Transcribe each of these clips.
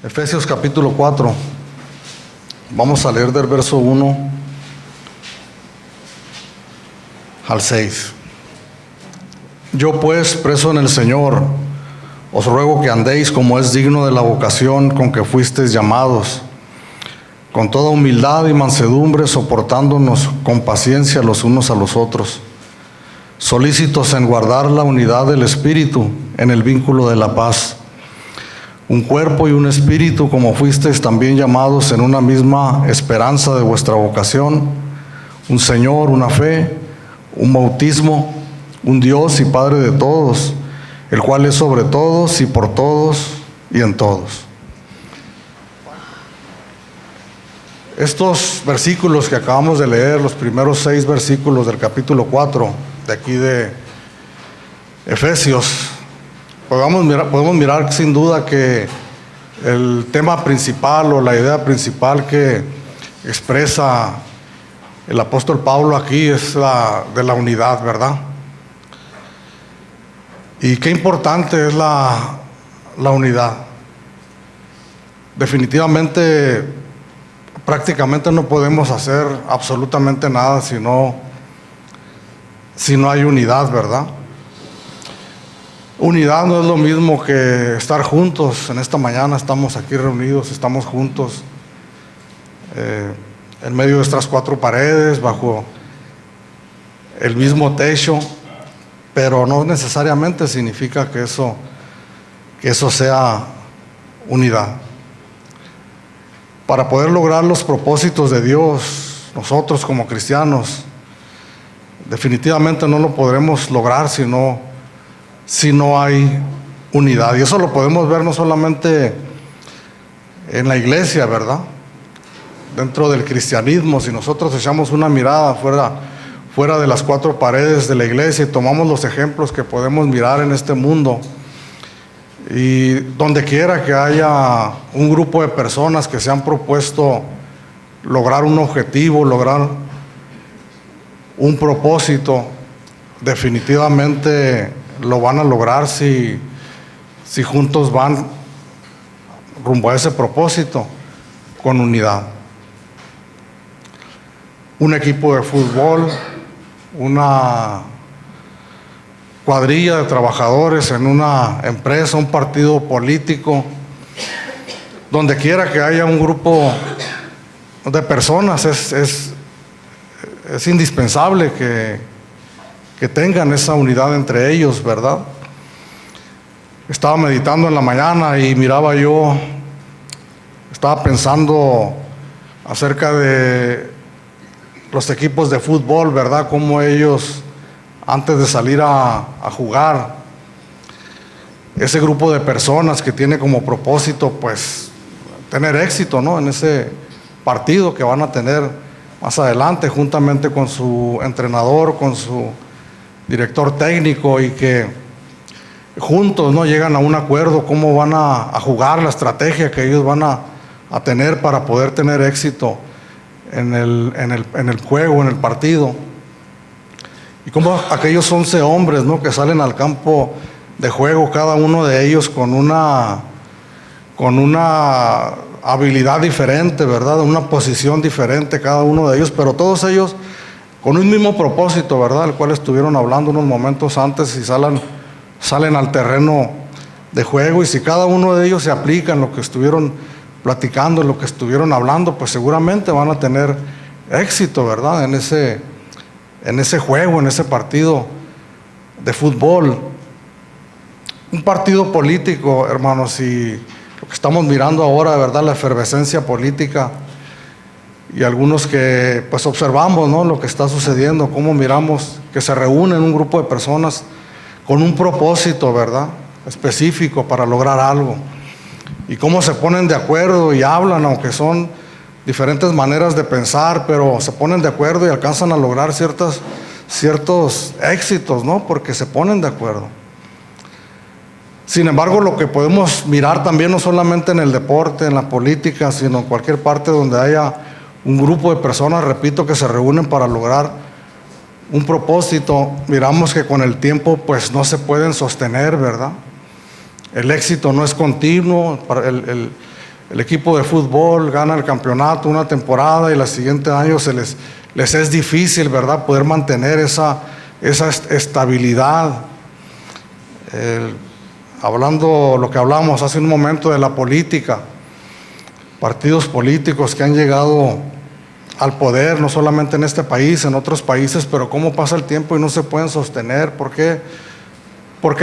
Efesios capítulo 4, vamos a leer del verso 1 al 6. Yo pues, preso en el Señor, os ruego que andéis como es digno de la vocación con que fuisteis llamados, con toda humildad y mansedumbre, soportándonos con paciencia los unos a los otros, solícitos en guardar la unidad del Espíritu en el vínculo de la paz. Un cuerpo y un espíritu, como fuisteis también llamados en una misma esperanza de vuestra vocación, un Señor, una fe, un bautismo, un Dios y Padre de todos, el cual es sobre todos y por todos y en todos. Estos versículos que acabamos de leer, los primeros 6 versículos del capítulo 4 de aquí de Efesios, podemos mirar sin duda que el tema principal o la idea principal que expresa el apóstol Pablo aquí es la de la unidad, ¿verdad? Y qué importante es la unidad. Definitivamente, prácticamente no podemos hacer absolutamente nada si no hay unidad, ¿verdad? Unidad no es lo mismo que estar juntos. En esta mañana estamos aquí reunidos, estamos juntos en medio de estas 4 paredes, bajo el mismo techo, pero no necesariamente significa que eso sea unidad. Para poder lograr los propósitos de Dios, nosotros como cristianos, definitivamente no lo podremos lograr si no hay unidad. Y eso lo podemos ver no solamente en la iglesia, ¿verdad? Dentro del cristianismo, si nosotros echamos una mirada fuera de las 4 paredes de la iglesia y tomamos los ejemplos que podemos mirar en este mundo, y donde quiera que haya un grupo de personas que se han propuesto lograr un objetivo, lograr un propósito, definitivamente lo van a lograr si juntos van rumbo a ese propósito con unidad. Un equipo de fútbol, una cuadrilla de trabajadores en una empresa, un partido político, donde quiera que haya un grupo de personas, es indispensable que tengan esa unidad entre ellos, ¿verdad? Estaba meditando en la mañana y estaba pensando acerca de los equipos de fútbol, ¿verdad? Cómo ellos, antes de salir a jugar, ese grupo de personas que tiene como propósito, pues, tener éxito, ¿no? En ese partido que van a tener más adelante, juntamente con su entrenador, con su director técnico, y que juntos no llegan a un acuerdo cómo van a jugar, la estrategia que ellos van a tener para poder tener éxito en el juego, en el partido. Y como aquellos 11 hombres, ¿no?, que salen al campo de juego, cada uno de ellos con una habilidad diferente, ¿verdad? Una posición diferente cada uno de ellos, pero todos ellos con un mismo propósito, ¿verdad?, el cual estuvieron hablando unos momentos antes, y salen al terreno de juego. Y si cada uno de ellos se aplica en lo que estuvieron platicando, en lo que estuvieron hablando, pues seguramente van a tener éxito, ¿verdad?, en ese juego, en ese partido de fútbol. Un partido político, hermanos, y lo que estamos mirando ahora, ¿verdad?, la efervescencia política, y algunos que pues observamos, ¿no?, lo que está sucediendo, cómo miramos que se reúnen un grupo de personas con un propósito, ¿verdad?, específico para lograr algo, y cómo se ponen de acuerdo y hablan, aunque son diferentes maneras de pensar, pero se ponen de acuerdo y alcanzan a lograr ciertos éxitos, ¿no?, porque se ponen de acuerdo. Sin embargo, lo que podemos mirar también, no solamente en el deporte, en la política, sino en cualquier parte donde haya un grupo de personas, repito, que se reúnen para lograr un propósito, miramos que con el tiempo pues no se pueden sostener, ¿verdad? El éxito no es continuo, el equipo de fútbol gana el campeonato una temporada y el siguiente año les es difícil, ¿verdad?, poder mantener esa estabilidad. Hablando lo que hablamos hace un momento de la política, partidos políticos que han llegado al poder, no solamente en este país, en otros países, pero cómo pasa el tiempo y no se pueden sostener. ¿Por qué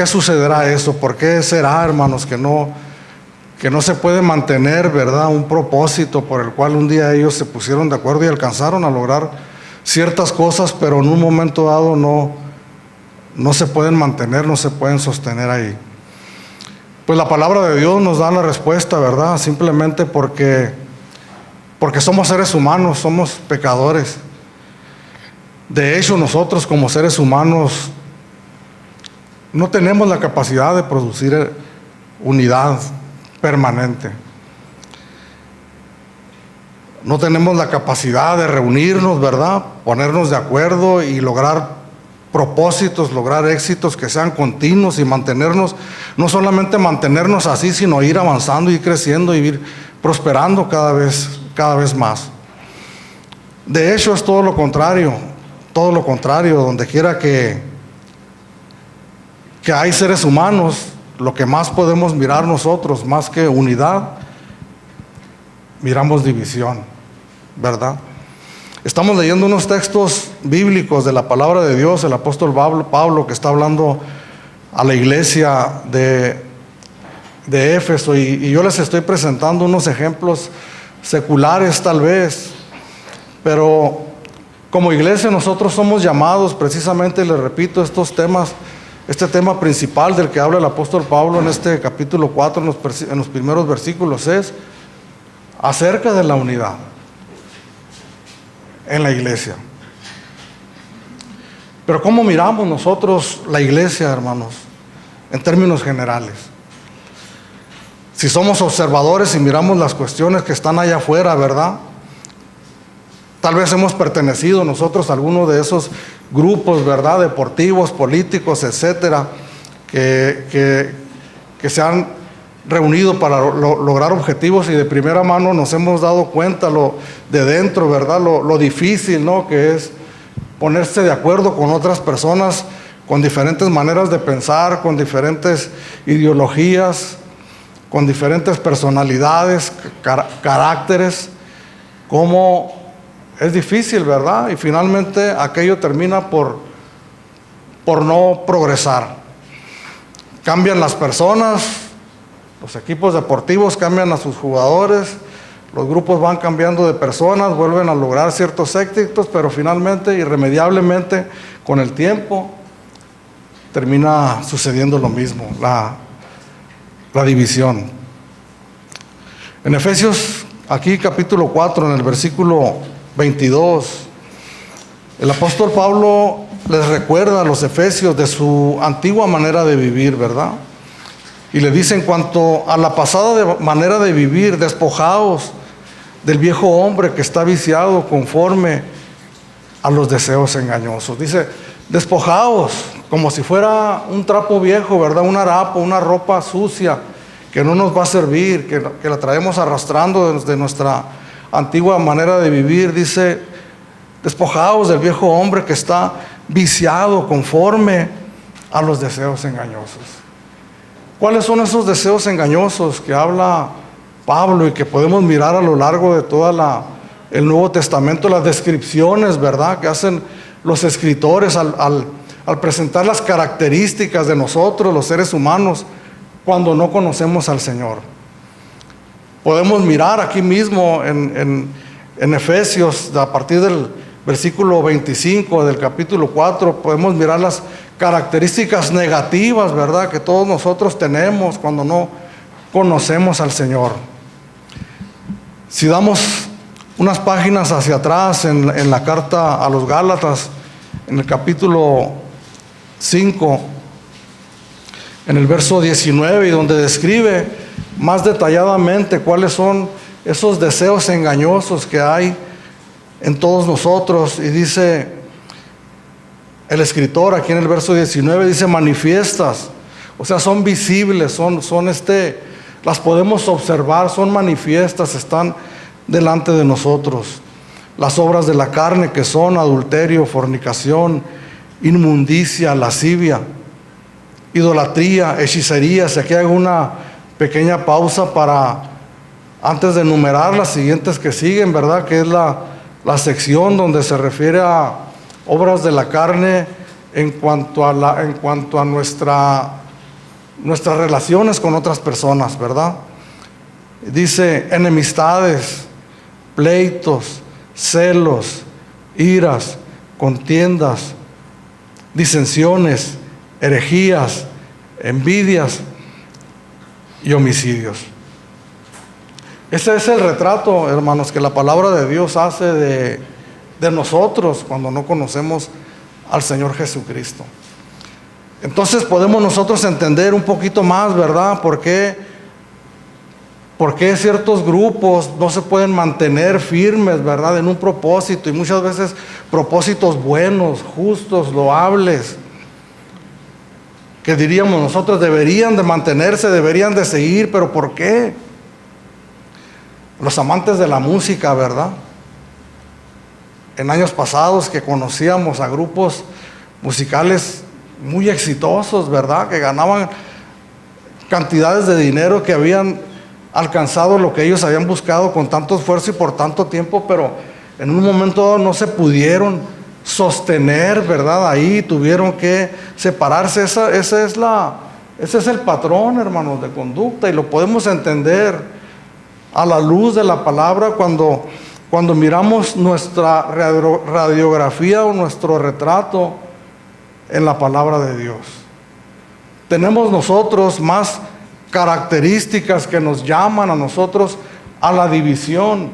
sucederá eso? ¿Por qué será, hermanos, que no se puede mantener, ¿verdad?, un propósito por el cual un día ellos se pusieron de acuerdo y alcanzaron a lograr ciertas cosas, pero en un momento dado no se pueden mantener, no se pueden sostener ahí? Pues la palabra de Dios nos da la respuesta, ¿verdad? Simplemente porque somos seres humanos, somos pecadores. De hecho, nosotros como seres humanos no tenemos la capacidad de producir unidad permanente. No tenemos la capacidad de reunirnos, ¿verdad?, ponernos de acuerdo y lograr propósitos, lograr éxitos que sean continuos y mantenernos, no solamente mantenernos así, sino ir avanzando, ir creciendo y ir prosperando cada vez más. De hecho, es todo lo contrario, donde quiera que hay seres humanos, lo que más podemos mirar nosotros, más que unidad, miramos división, ¿verdad? Estamos leyendo unos textos bíblicos de la palabra de Dios, el apóstol Pablo que está hablando a la iglesia de Éfeso, y yo les estoy presentando unos ejemplos seculares tal vez, pero como iglesia nosotros somos llamados precisamente, les repito, este tema principal del que habla el apóstol Pablo en este capítulo 4, en los primeros versículos, es acerca de la unidad en la iglesia. Pero ¿cómo miramos nosotros la iglesia, hermanos, en términos generales? Si somos observadores y miramos las cuestiones que están allá afuera, ¿verdad?, tal vez hemos pertenecido nosotros a alguno de esos grupos, ¿verdad?, deportivos, políticos, etcétera, que se han reunido para lograr objetivos, y de primera mano nos hemos dado cuenta de dentro, ¿verdad?, lo difícil, ¿no?, que es ponerse de acuerdo con otras personas con diferentes maneras de pensar, con diferentes ideologías, con diferentes personalidades, caracteres. Cómo es difícil, ¿verdad? Y finalmente aquello termina por no progresar. Cambian las personas, los equipos deportivos cambian a sus jugadores, los grupos van cambiando de personas, vuelven a lograr ciertos éxitos, pero finalmente, irremediablemente, con el tiempo, termina sucediendo lo mismo, la división. En Efesios, aquí capítulo 4, en el versículo 22, el apóstol Pablo les recuerda a los efesios de su antigua manera de vivir, ¿verdad? Y le dice: en cuanto a la pasada manera de vivir, despojaos del viejo hombre que está viciado conforme a los deseos engañosos. Dice, despojaos, como si fuera un trapo viejo, ¿verdad? Un harapo, una ropa sucia que no nos va a servir, que la traemos arrastrando desde nuestra antigua manera de vivir. Dice, despojaos del viejo hombre que está viciado conforme a los deseos engañosos. ¿Cuáles son esos deseos engañosos que habla Pablo y que podemos mirar a lo largo de toda el Nuevo Testamento? Las descripciones, ¿verdad?, que hacen los escritores al presentar las características de nosotros, los seres humanos, cuando no conocemos al Señor. Podemos mirar aquí mismo en Efesios, a partir del versículo 25 del capítulo 4, podemos mirar las características negativas, ¿verdad?, que todos nosotros tenemos cuando no conocemos al Señor. Si damos unas páginas hacia atrás en la carta a los Gálatas, en el capítulo 5, en el verso 19, y donde describe más detalladamente cuáles son esos deseos engañosos que hay en todos nosotros, y dice el escritor aquí en el verso 19, dice manifiestas, o sea, son visibles, son Las podemos observar, son manifiestas, están delante de nosotros. Las obras de la carne, que son adulterio, fornicación, inmundicia, lascivia, idolatría, hechicerías. Aquí hago una pequeña pausa para, antes de enumerar las siguientes que siguen, ¿verdad? Que es la sección donde se refiere a obras de la carne en cuanto a nuestras relaciones con otras personas, ¿verdad? Dice enemistades, pleitos, celos, iras, contiendas, disensiones, herejías, envidias y homicidios. Ese es el retrato, hermanos, que la palabra de Dios hace de nosotros cuando no conocemos al Señor Jesucristo. Entonces podemos nosotros entender un poquito más, ¿verdad? ¿Por qué ciertos grupos no se pueden mantener firmes, ¿verdad? En un propósito, y muchas veces propósitos buenos, justos, loables, que diríamos nosotros deberían de mantenerse, deberían de seguir, pero ¿por qué? Los amantes de la música, ¿verdad? En años pasados que conocíamos a grupos musicales muy exitosos, ¿verdad? Que ganaban cantidades de dinero, que habían alcanzado lo que ellos habían buscado con tanto esfuerzo y por tanto tiempo, pero en un momento no se pudieron sostener, ¿verdad? Ahí tuvieron que separarse. Ese es el patrón, hermanos, de conducta, y lo podemos entender a la luz de la palabra cuando miramos nuestra radiografía o nuestro retrato en la palabra de Dios. Tenemos nosotros más características que nos llaman a nosotros a la división,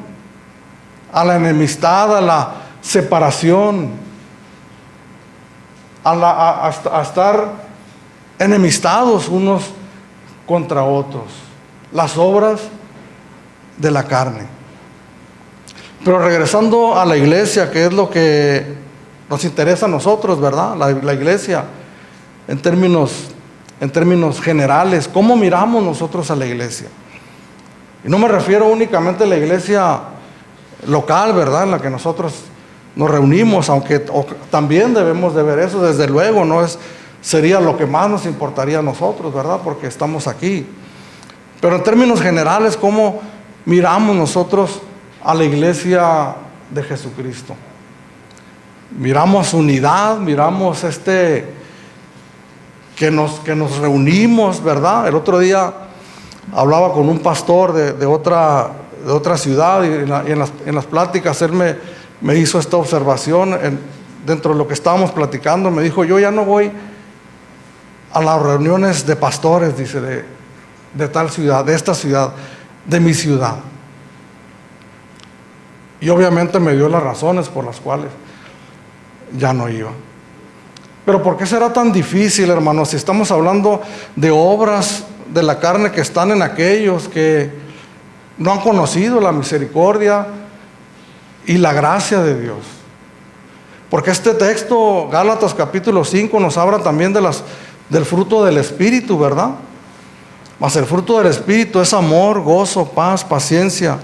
a la enemistad, a la separación, a estar enemistados unos contra otros. Las obras de la carne. Pero regresando a la iglesia, que es lo que nos interesa a nosotros, ¿verdad? La iglesia, en términos generales, ¿cómo miramos nosotros a la iglesia? Y no me refiero únicamente a la iglesia local, ¿verdad? En la que nosotros nos reunimos, aunque también debemos de ver eso, desde luego, sería lo que más nos importaría a nosotros, ¿verdad? Porque estamos aquí. Pero en términos generales, ¿cómo miramos nosotros a la iglesia de Jesucristo? Miramos unidad, miramos que nos reunimos, ¿verdad? El otro día hablaba con un pastor de otra ciudad, y en las pláticas él me hizo esta observación dentro de lo que estábamos platicando. Me dijo: yo ya no voy a las reuniones de pastores, dice, de tal ciudad, de esta ciudad, de mi ciudad. Y obviamente me dio las razones por las cuales ya no iba. Pero ¿por qué será tan difícil, hermanos, si estamos hablando de obras de la carne que están en aquellos que no han conocido la misericordia y la gracia de Dios? Porque este texto, Gálatas capítulo 5, nos habla también del fruto del Espíritu, ¿verdad? Mas el fruto del Espíritu es amor, gozo, paz, paciencia,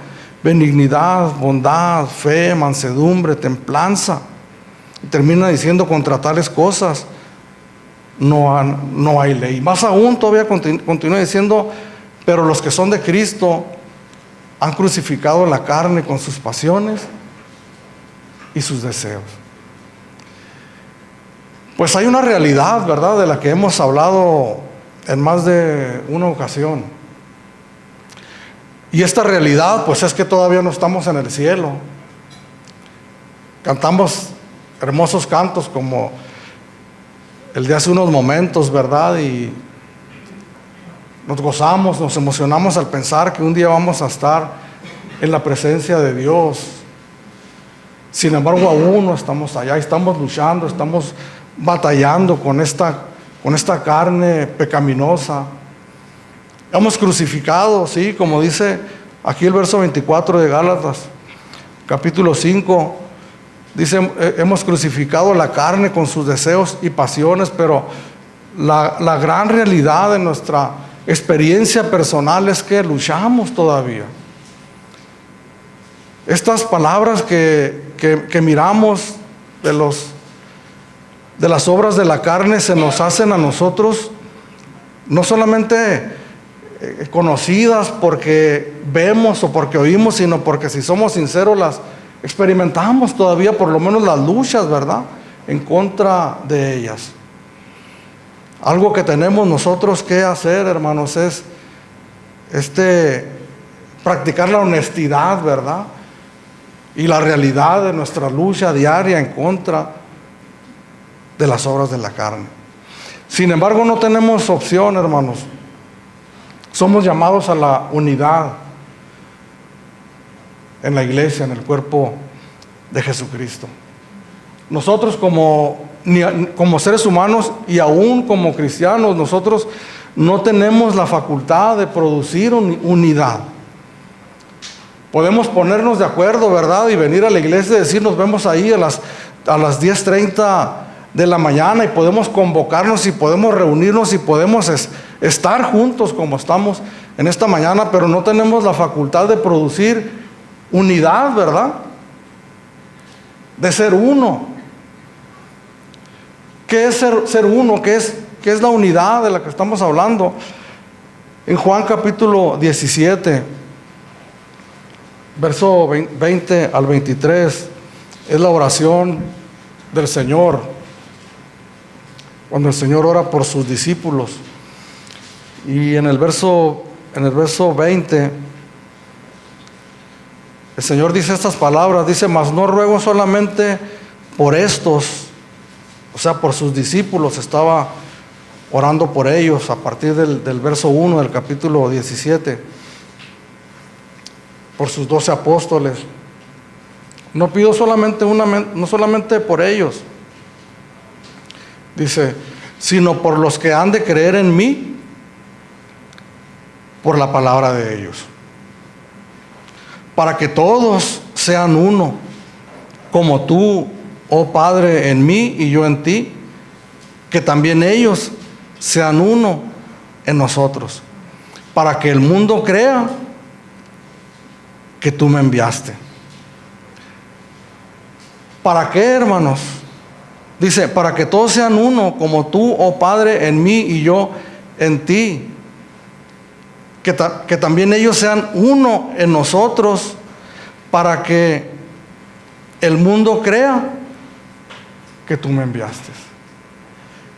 benignidad, bondad, fe, mansedumbre, templanza. Y termina diciendo: contra tales cosas no hay ley. Más aún todavía continúa diciendo: pero los que son de Cristo han crucificado la carne con sus pasiones y sus deseos. Pues hay una realidad, ¿verdad?, de la que hemos hablado en más de una ocasión. Y esta realidad, pues, es que todavía no estamos en el cielo. Cantamos hermosos cantos como el de hace unos momentos, ¿verdad? Y nos gozamos, nos emocionamos al pensar que un día vamos a estar en la presencia de Dios. Sin embargo, aún no estamos allá, estamos luchando, estamos batallando con esta carne pecaminosa. Hemos crucificado, sí, como dice aquí el verso 24 de Gálatas, capítulo 5, dice: hemos crucificado la carne con sus deseos y pasiones. Pero la gran realidad de nuestra experiencia personal es que luchamos todavía. Estas palabras que miramos de las obras de la carne se nos hacen a nosotros no solamente conocidas porque vemos o porque oímos, sino porque, si somos sinceros, las experimentamos todavía, por lo menos las luchas, ¿verdad?, en contra de ellas. Algo que tenemos nosotros que hacer, hermanos, es practicar la honestidad, ¿verdad?, y la realidad de nuestra lucha diaria en contra de las obras de la carne. Sin embargo, no tenemos opción, hermanos. Somos llamados a la unidad en la iglesia, en el cuerpo de Jesucristo. Nosotros como seres humanos y aún como cristianos, nosotros no tenemos la facultad de producir unidad. Podemos ponernos de acuerdo, ¿verdad?, y venir a la iglesia y decir, nos vemos ahí a las 10:30 de la mañana, y podemos convocarnos y podemos reunirnos y podemos estar juntos como estamos en esta mañana, pero no tenemos la facultad de producir unidad, ¿verdad?, de ser uno. ¿Qué es ser uno? ¿Qué es la unidad de la que estamos hablando? En Juan capítulo 17, verso 20 al 23, es la oración del Señor, cuando el Señor ora por sus discípulos. Y en el verso 20, el Señor dice estas palabras, dice: mas no ruego solamente por estos, o sea, por sus discípulos. Estaba orando por ellos a partir del verso 1 del capítulo 17, por sus 12 apóstoles. No pido no solamente por ellos, dice, sino por los que han de creer en mí por la palabra de ellos, para que todos sean uno, como tú, oh Padre, en mí y yo en ti, que también ellos sean uno en nosotros, para que el mundo crea que tú me enviaste. ¿Para qué, hermanos? Dice, para que todos sean uno, como tú, oh Padre, en mí y yo en ti, que también ellos sean uno en nosotros, para que el mundo crea que tú me enviaste.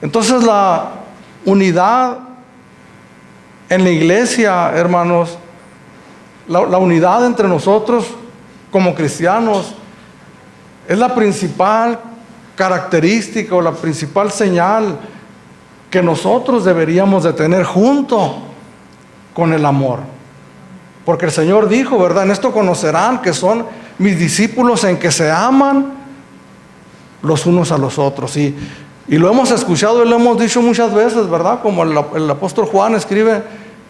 Entonces, la unidad en la iglesia, hermanos, la unidad entre nosotros como cristianos, es la principal característica o la principal señal que nosotros deberíamos de tener junto con el amor. Porque el Señor dijo, ¿verdad?, en esto conocerán que son mis discípulos, en que se aman los unos a los otros. Y lo hemos escuchado y lo hemos dicho muchas veces, ¿verdad? Como el apóstol Juan escribe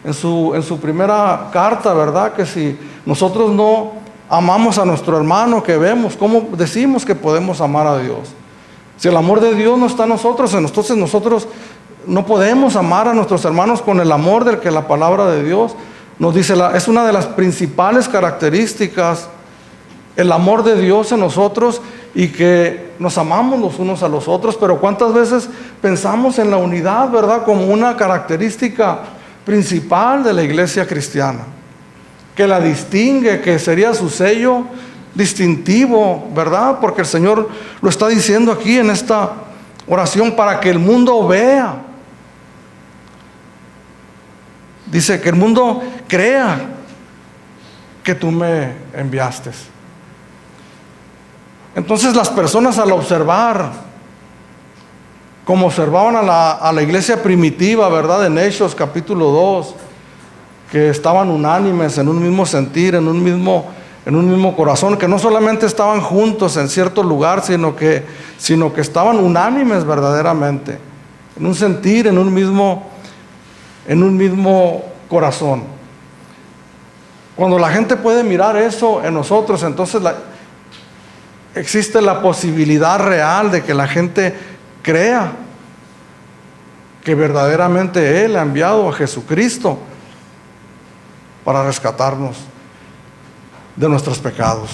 en su primera carta, ¿verdad?, que si nosotros no amamos a nuestro hermano que vemos, ¿cómo decimos que podemos amar a Dios? Si el amor de Dios no está en nosotros, entonces nosotros no podemos amar a nuestros hermanos con el amor del que la palabra de Dios nos dice. Es una de las principales características, el amor de Dios en nosotros, y que nos amamos los unos a los otros. Pero ¿cuántas veces pensamos en la unidad, verdad, como una característica principal de la iglesia cristiana, que la distingue, que sería su sello distintivo, ¿verdad? Porque el Señor lo está diciendo aquí en esta oración, para que el mundo vea. Dice que el mundo crea que tú me enviaste. Entonces, las personas, al observar, como observaban a la iglesia primitiva, ¿verdad?, en Hechos capítulo 2, que estaban unánimes, en un mismo sentir, en un mismo corazón, que no solamente estaban juntos en cierto lugar, sino que estaban unánimes verdaderamente, en un sentir, en un mismo corazón. Cuando la gente puede mirar eso en nosotros, entonces existe la posibilidad real de que la gente crea que verdaderamente Él ha enviado a Jesucristo para rescatarnos de nuestros pecados.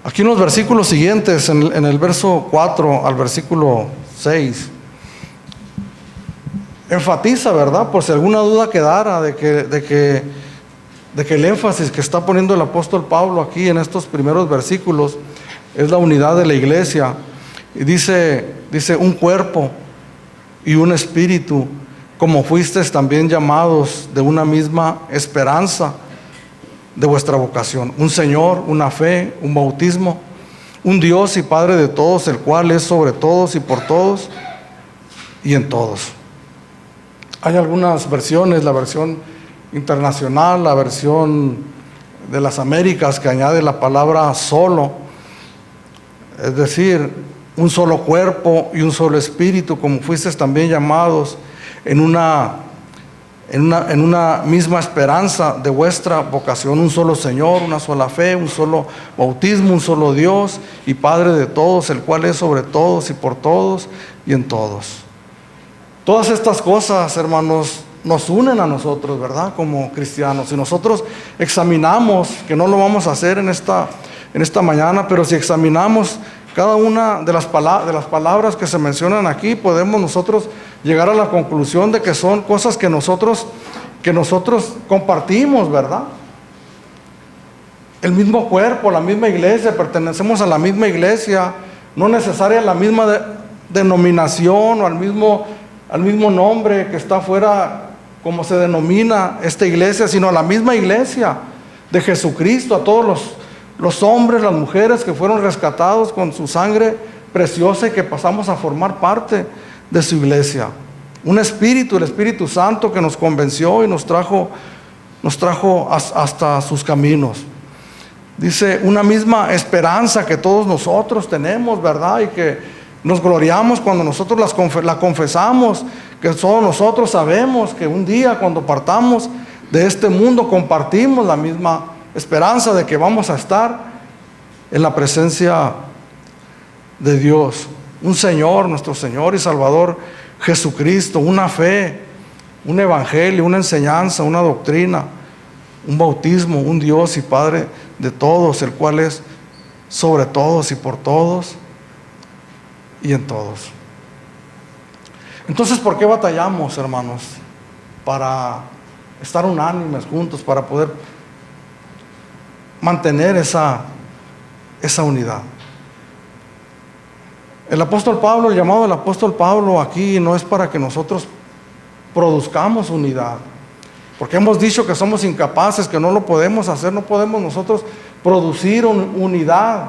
Aquí en los versículos siguientes, en el verso 4 al versículo 6, enfatiza, ¿verdad? Por si alguna duda quedara de que el énfasis que está poniendo el apóstol Pablo aquí en estos primeros versículos es la unidad de la iglesia. Y dice un cuerpo y un espíritu, como fuisteis también llamados de una misma esperanza de vuestra vocación. Un Señor, una fe, un bautismo, un Dios y Padre de todos, el cual es sobre todos y por todos y en todos. Hay algunas versiones, la versión internacional, la versión de las Américas, que añade la palabra solo, es decir, un solo cuerpo y un solo espíritu, como fuisteis también llamados en una misma esperanza de vuestra vocación. Un solo Señor, una sola fe, un solo bautismo, un solo Dios y Padre de todos, el cual es sobre todos y por todos y en todos. Todas estas cosas, hermanos, nos unen a nosotros, ¿verdad? Como cristianos. Si nosotros examinamos, que no lo vamos a hacer en esta mañana, pero si examinamos cada una de las palabras que se mencionan aquí, podemos nosotros llegar a la conclusión de que son cosas que nosotros compartimos, ¿verdad? El mismo cuerpo, la misma iglesia, pertenecemos a la misma iglesia, no necesaria la misma denominación o al mismo nombre que está afuera, como se denomina esta iglesia, sino a la misma iglesia de Jesucristo, a todos los hombres, las mujeres que fueron rescatados con su sangre preciosa y que pasamos a formar parte de su iglesia. Un espíritu, el Espíritu Santo, que nos convenció y nos trajo hasta sus caminos. Dice, una misma esperanza que todos nosotros tenemos, ¿verdad? Y que nos gloriamos cuando nosotros la confesamos, que todos nosotros sabemos que un día cuando partamos de este mundo compartimos la misma esperanza de que vamos a estar en la presencia de Dios. Un Señor, nuestro Señor y Salvador Jesucristo, una fe, un evangelio, una enseñanza, una doctrina, un bautismo, un Dios y Padre de todos, el cual es sobre todos y por todos y en todos. Entonces, ¿por qué batallamos, hermanos? Para estar unánimes juntos, para poder mantener esa unidad. El apóstol Pablo, el llamado del apóstol Pablo aquí no es para que nosotros produzcamos unidad, porque hemos dicho que somos incapaces, que no lo podemos hacer, no podemos nosotros producir unidad.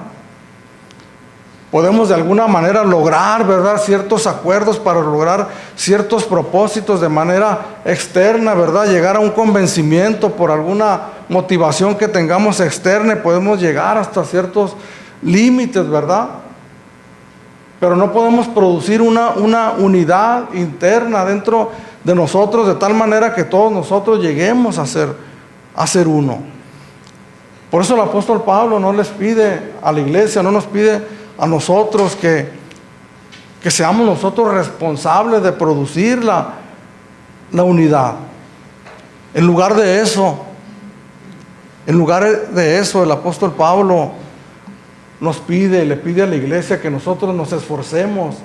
Podemos de alguna manera lograr, ¿verdad?, ciertos acuerdos para lograr ciertos propósitos de manera externa, ¿verdad?, llegar a un convencimiento por alguna motivación que tengamos externa, y podemos llegar hasta ciertos límites, ¿verdad? Pero no podemos producir una unidad interna dentro de nosotros de tal manera que todos nosotros lleguemos a ser uno. Por eso el apóstol Pablo no les pide a la iglesia, no nos pide a nosotros que seamos nosotros responsables de producir la unidad. En lugar de eso, el apóstol Pablo le pide a la iglesia que nosotros nos esforcemos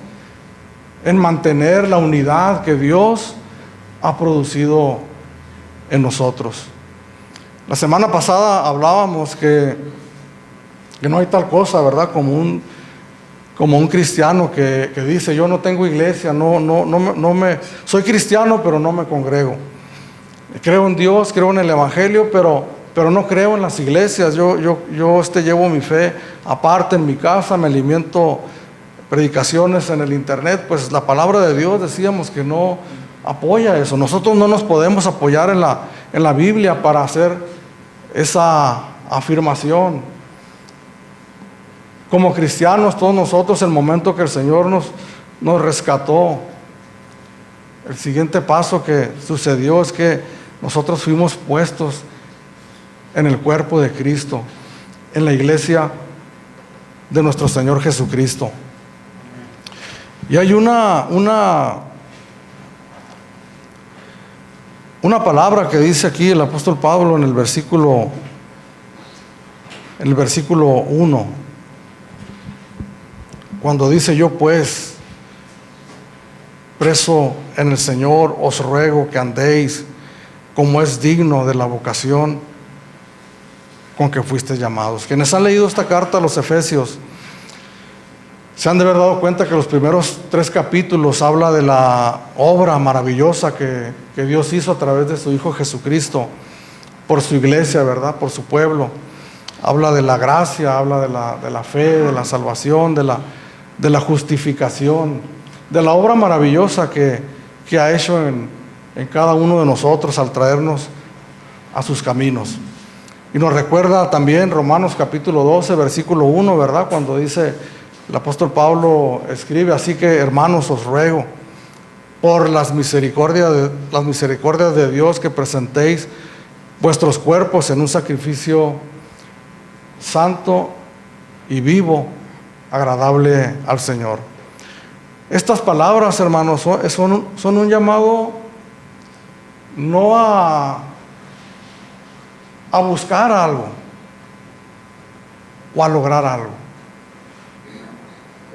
en mantener la unidad que Dios ha producido en nosotros. La semana pasada hablábamos que no hay tal cosa, ¿verdad?, como un cristiano que dice, yo no tengo iglesia, soy cristiano, pero no me congrego. Creo en Dios, creo en el evangelio, pero no creo en las iglesias. Yo llevo mi fe aparte en mi casa, me alimento predicaciones en el internet. Pues la palabra de Dios, decíamos, que no apoya eso. Nosotros no nos podemos apoyar en la Biblia para hacer esa afirmación. Como cristianos, todos nosotros, el momento que el Señor nos rescató, el siguiente paso que sucedió es que nosotros fuimos puestos en el cuerpo de Cristo, en la iglesia de nuestro Señor Jesucristo. Y hay una palabra que dice aquí el apóstol Pablo en el versículo 1, cuando dice: yo pues, preso en el Señor, os ruego que andéis como es digno de la vocación con que fuisteis llamados. Quienes han leído esta carta a los Efesios se han de haber dado cuenta que los primeros 3 capítulos habla de la obra maravillosa que Dios hizo a través de su Hijo Jesucristo por su iglesia, ¿verdad? Por su pueblo. Habla de la gracia, habla de la fe, de la salvación, de la justificación, de la obra maravillosa que ha hecho en cada uno de nosotros al traernos a sus caminos. Y nos recuerda también Romanos capítulo 12, versículo 1, ¿verdad? Cuando dice el apóstol Pablo, escribe: así que, hermanos, os ruego por las misericordias de Dios, que presentéis vuestros cuerpos en un sacrificio santo y vivo, agradable al Señor. Estas palabras, hermanos, son un llamado no a buscar algo o a lograr algo.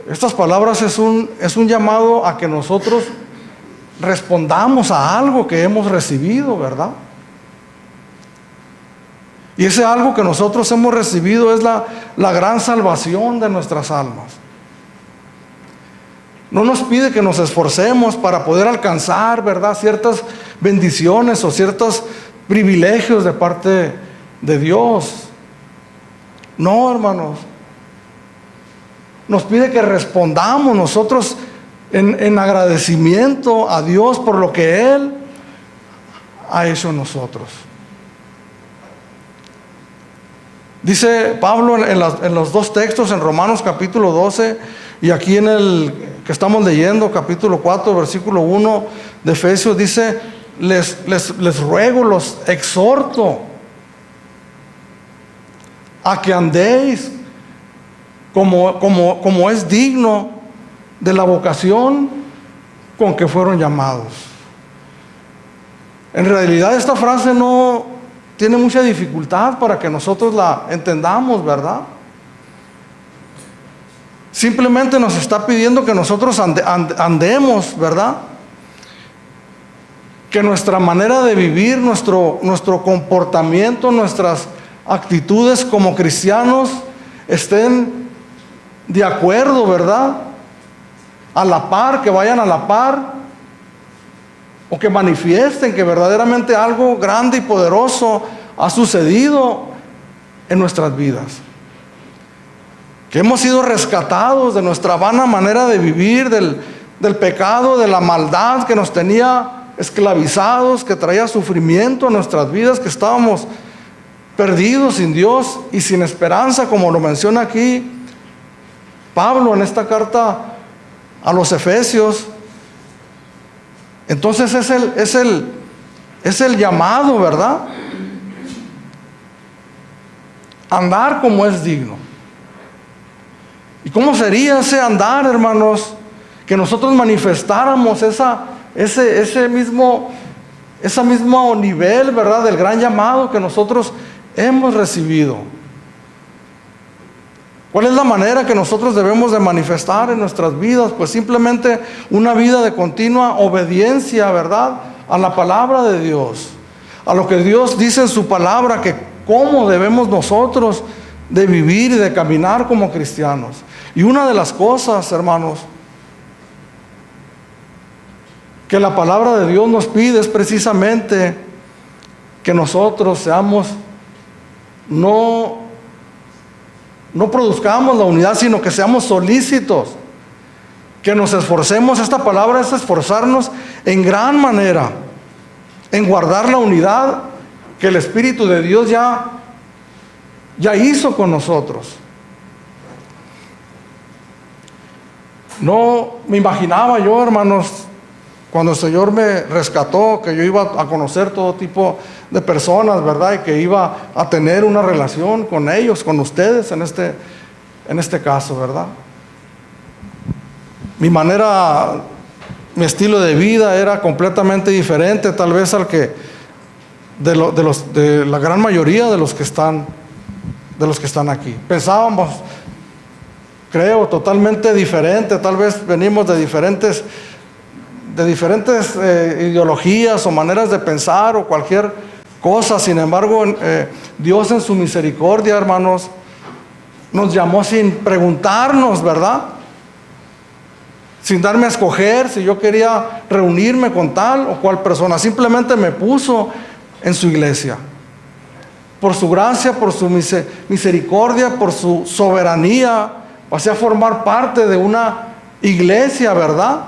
Estas palabras es un llamado a que nosotros respondamos a algo que hemos recibido, ¿verdad? Y ese algo que nosotros hemos recibido es la gran salvación de nuestras almas. No nos pide que nos esforcemos para poder alcanzar, ¿verdad?, ciertas bendiciones o ciertos privilegios de parte de Dios. No, hermanos. Nos pide que respondamos nosotros en agradecimiento a Dios por lo que Él ha hecho en nosotros. Dice Pablo en los 2 textos, en Romanos capítulo 12 y aquí en el que estamos leyendo, capítulo 4, versículo 1 de Efesios, dice: les ruego, los exhorto a que andéis como es digno de la vocación con que fueron llamados. En realidad esta frase no tiene mucha dificultad para que nosotros la entendamos, ¿verdad? Simplemente nos está pidiendo que nosotros andemos, ¿verdad? Que nuestra manera de vivir, nuestro comportamiento, nuestras actitudes como cristianos estén de acuerdo, ¿verdad? A la par, que vayan a la par, o que manifiesten que verdaderamente algo grande y poderoso ha sucedido en nuestras vidas. Que hemos sido rescatados de nuestra vana manera de vivir, del pecado, de la maldad que nos tenía esclavizados, que traía sufrimiento en nuestras vidas, que estábamos perdidos sin Dios y sin esperanza, como lo menciona aquí Pablo en esta carta a los Efesios. Entonces es el llamado, ¿verdad? Andar como es digno. ¿Y cómo sería ese andar, hermanos? Que nosotros manifestáramos ese mismo nivel, ¿verdad?, del gran llamado que nosotros hemos recibido. ¿Cuál es la manera que nosotros debemos de manifestar en nuestras vidas? Pues simplemente una vida de continua obediencia, ¿verdad?, a la palabra de Dios, a lo que Dios dice en su palabra, que cómo debemos nosotros de vivir y de caminar como cristianos. Y una de las cosas, hermanos, que la palabra de Dios nos pide es precisamente que nosotros seamos, no produzcamos la unidad, sino que seamos solícitos, que nos esforcemos. Esta palabra es esforzarnos en gran manera, en guardar la unidad que el Espíritu de Dios ya hizo con nosotros. No me imaginaba yo, hermanos, cuando el Señor me rescató, que yo iba a conocer todo tipo de personas, ¿verdad? Y que iba a tener una relación con ellos, con ustedes en este caso, ¿verdad? mi estilo de vida era completamente diferente, tal vez al que de la gran mayoría de los que están aquí. Pensábamos, creo, totalmente diferente. Tal vez venimos de diferentes ideologías o maneras de pensar o cualquier cosa. Sin embargo, Dios en su misericordia, hermanos, nos llamó sin preguntarnos, ¿verdad? Sin darme a escoger si yo quería reunirme con tal o cual persona. Simplemente me puso en su iglesia. Por su gracia, por su misericordia, por su soberanía, pasé a formar parte de una iglesia, ¿verdad?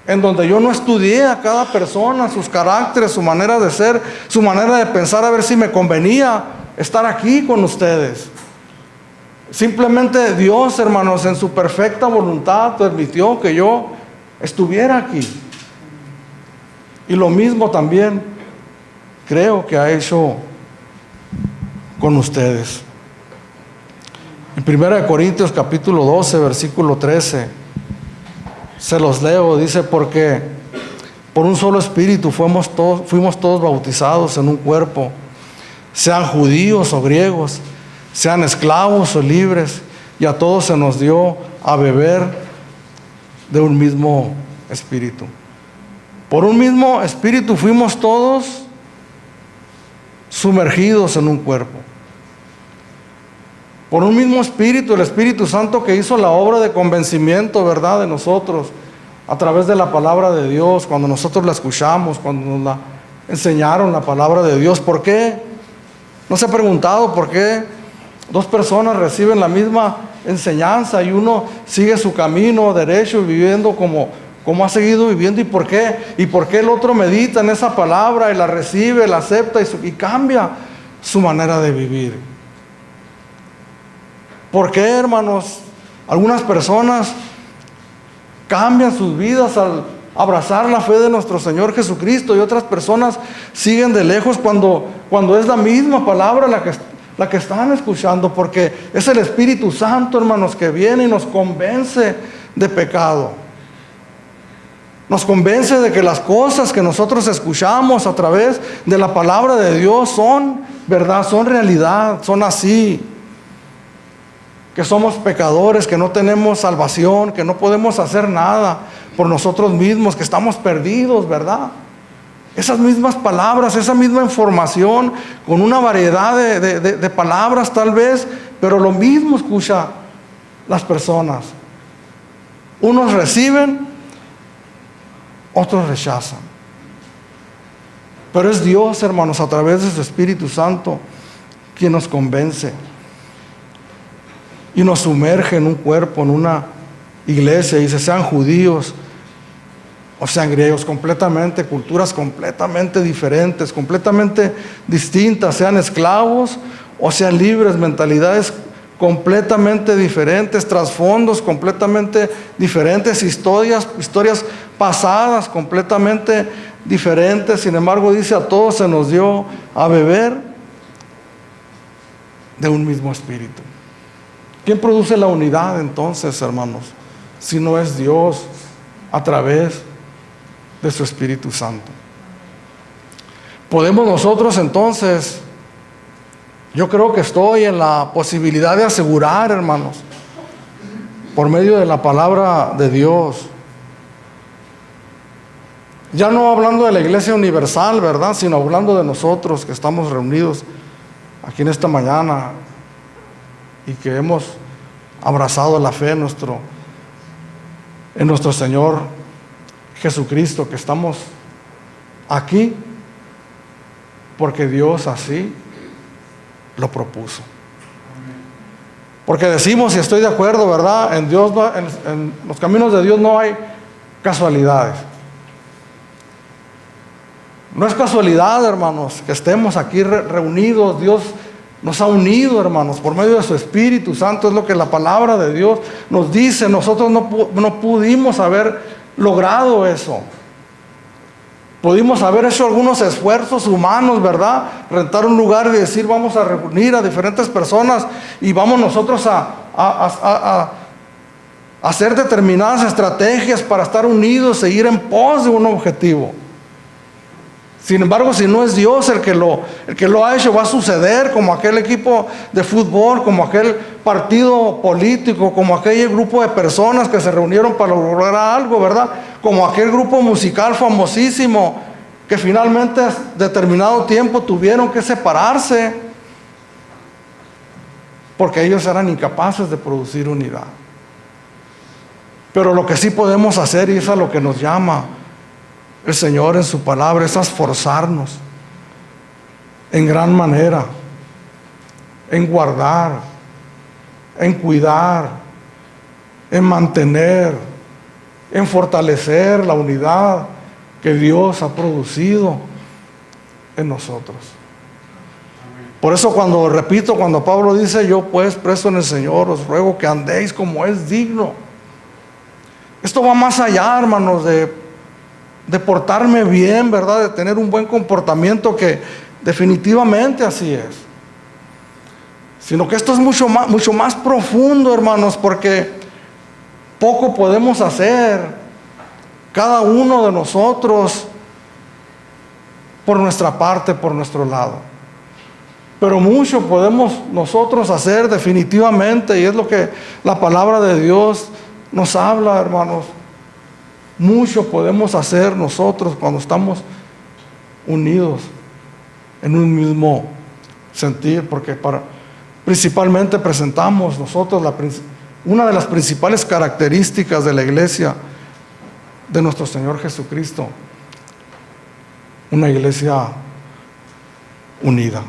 En donde yo no estudié a cada persona, sus caracteres, su manera de ser, su manera de pensar, a ver si me convenía estar aquí con ustedes. Simplemente Dios, hermanos, en su perfecta voluntad permitió que yo estuviera aquí. Y lo mismo también creo que ha hecho con ustedes. En 1 Corintios capítulo 12, versículo 13, se los leo, dice: porque por un solo espíritu fuimos todos bautizados en un cuerpo, sean judíos o griegos, sean esclavos o libres, y a todos se nos dio a beber de un mismo espíritu. Por un mismo espíritu fuimos todos sumergidos en un cuerpo. Por un mismo espíritu, el Espíritu Santo que hizo la obra de convencimiento, ¿verdad?, de nosotros, a través de la palabra de Dios, cuando nosotros la escuchamos, cuando nos la enseñaron la palabra de Dios. ¿Por qué? ¿No se ha preguntado por qué dos personas reciben la misma enseñanza y uno sigue su camino derecho y viviendo como ha seguido viviendo? ¿Y por qué? ¿Y por qué el otro medita en esa palabra y la recibe, la acepta y cambia su manera de vivir? ¿Por qué, hermanos, algunas personas cambian sus vidas al abrazar la fe de nuestro Señor Jesucristo y otras personas siguen de lejos cuando es la misma palabra la que están escuchando? Porque es el Espíritu Santo, hermanos, que viene y nos convence de pecado. Nos convence de que las cosas que nosotros escuchamos a través de la palabra de Dios son verdad, son realidad, son así. Que somos pecadores, que no tenemos salvación, que no podemos hacer nada por nosotros mismos, que estamos perdidos, ¿verdad? Esas mismas palabras, esa misma información, con una variedad de palabras tal vez, pero lo mismo escucha las personas. Unos reciben, otros rechazan. Pero es Dios, hermanos, a través de su Espíritu Santo, quien nos convence y nos sumerge en un cuerpo, en una iglesia. Y dice: sean judíos o sean griegos, completamente, culturas completamente diferentes, completamente distintas, sean esclavos o sean libres, mentalidades completamente diferentes, trasfondos completamente diferentes, historias pasadas completamente diferentes. Sin embargo, dice: a todos se nos dio a beber de un mismo espíritu. ¿Quién produce la unidad entonces, hermanos? Si no es Dios a través de su Espíritu Santo. Podemos nosotros entonces, yo creo que estoy en la posibilidad de asegurar, hermanos, por medio de la palabra de Dios, ya no hablando de la iglesia universal, ¿verdad?, sino hablando de nosotros que estamos reunidos aquí en esta mañana y que hemos abrazado la fe en nuestro Señor Jesucristo, que estamos aquí porque Dios así lo propuso. Porque decimos, y estoy de acuerdo, ¿verdad?, en Dios en los caminos de Dios no hay casualidades. No es casualidad, hermanos, que estemos aquí reunidos. Dios nos ha unido, hermanos, por medio de su Espíritu Santo. Es lo que la palabra de Dios nos dice. Nosotros no pudimos haber logrado eso. Pudimos haber hecho algunos esfuerzos humanos, ¿verdad? Rentar un lugar y decir: vamos a reunir a diferentes personas y vamos nosotros a hacer determinadas estrategias para estar unidos e ir en pos de un objetivo. Sin embargo, si no es Dios el que lo ha hecho, va a suceder como aquel equipo de fútbol, como aquel partido político, como aquel grupo de personas que se reunieron para lograr algo, ¿verdad? Como aquel grupo musical famosísimo que finalmente a determinado tiempo tuvieron que separarse porque ellos eran incapaces de producir unidad. Pero lo que sí podemos hacer, y es a lo que nos llama el Señor en su palabra, es a esforzarnos en gran manera, en guardar, en cuidar, en mantener, en fortalecer la unidad que Dios ha producido en nosotros. Por eso cuando Pablo dice, yo pues preso en el Señor, os ruego que andéis como es digno. Esto va más allá, hermanos, de portarme bien, ¿verdad? De tener un buen comportamiento, que definitivamente así es. Sino que esto es mucho más profundo, hermanos, porque poco podemos hacer cada uno de nosotros por nuestra parte, por nuestro lado. Pero mucho podemos nosotros hacer definitivamente, y es lo que la palabra de Dios nos habla, hermanos. Mucho podemos hacer nosotros cuando estamos unidos en un mismo sentir, porque principalmente presentamos nosotros una de las principales características de la iglesia de nuestro Señor Jesucristo, una iglesia unida.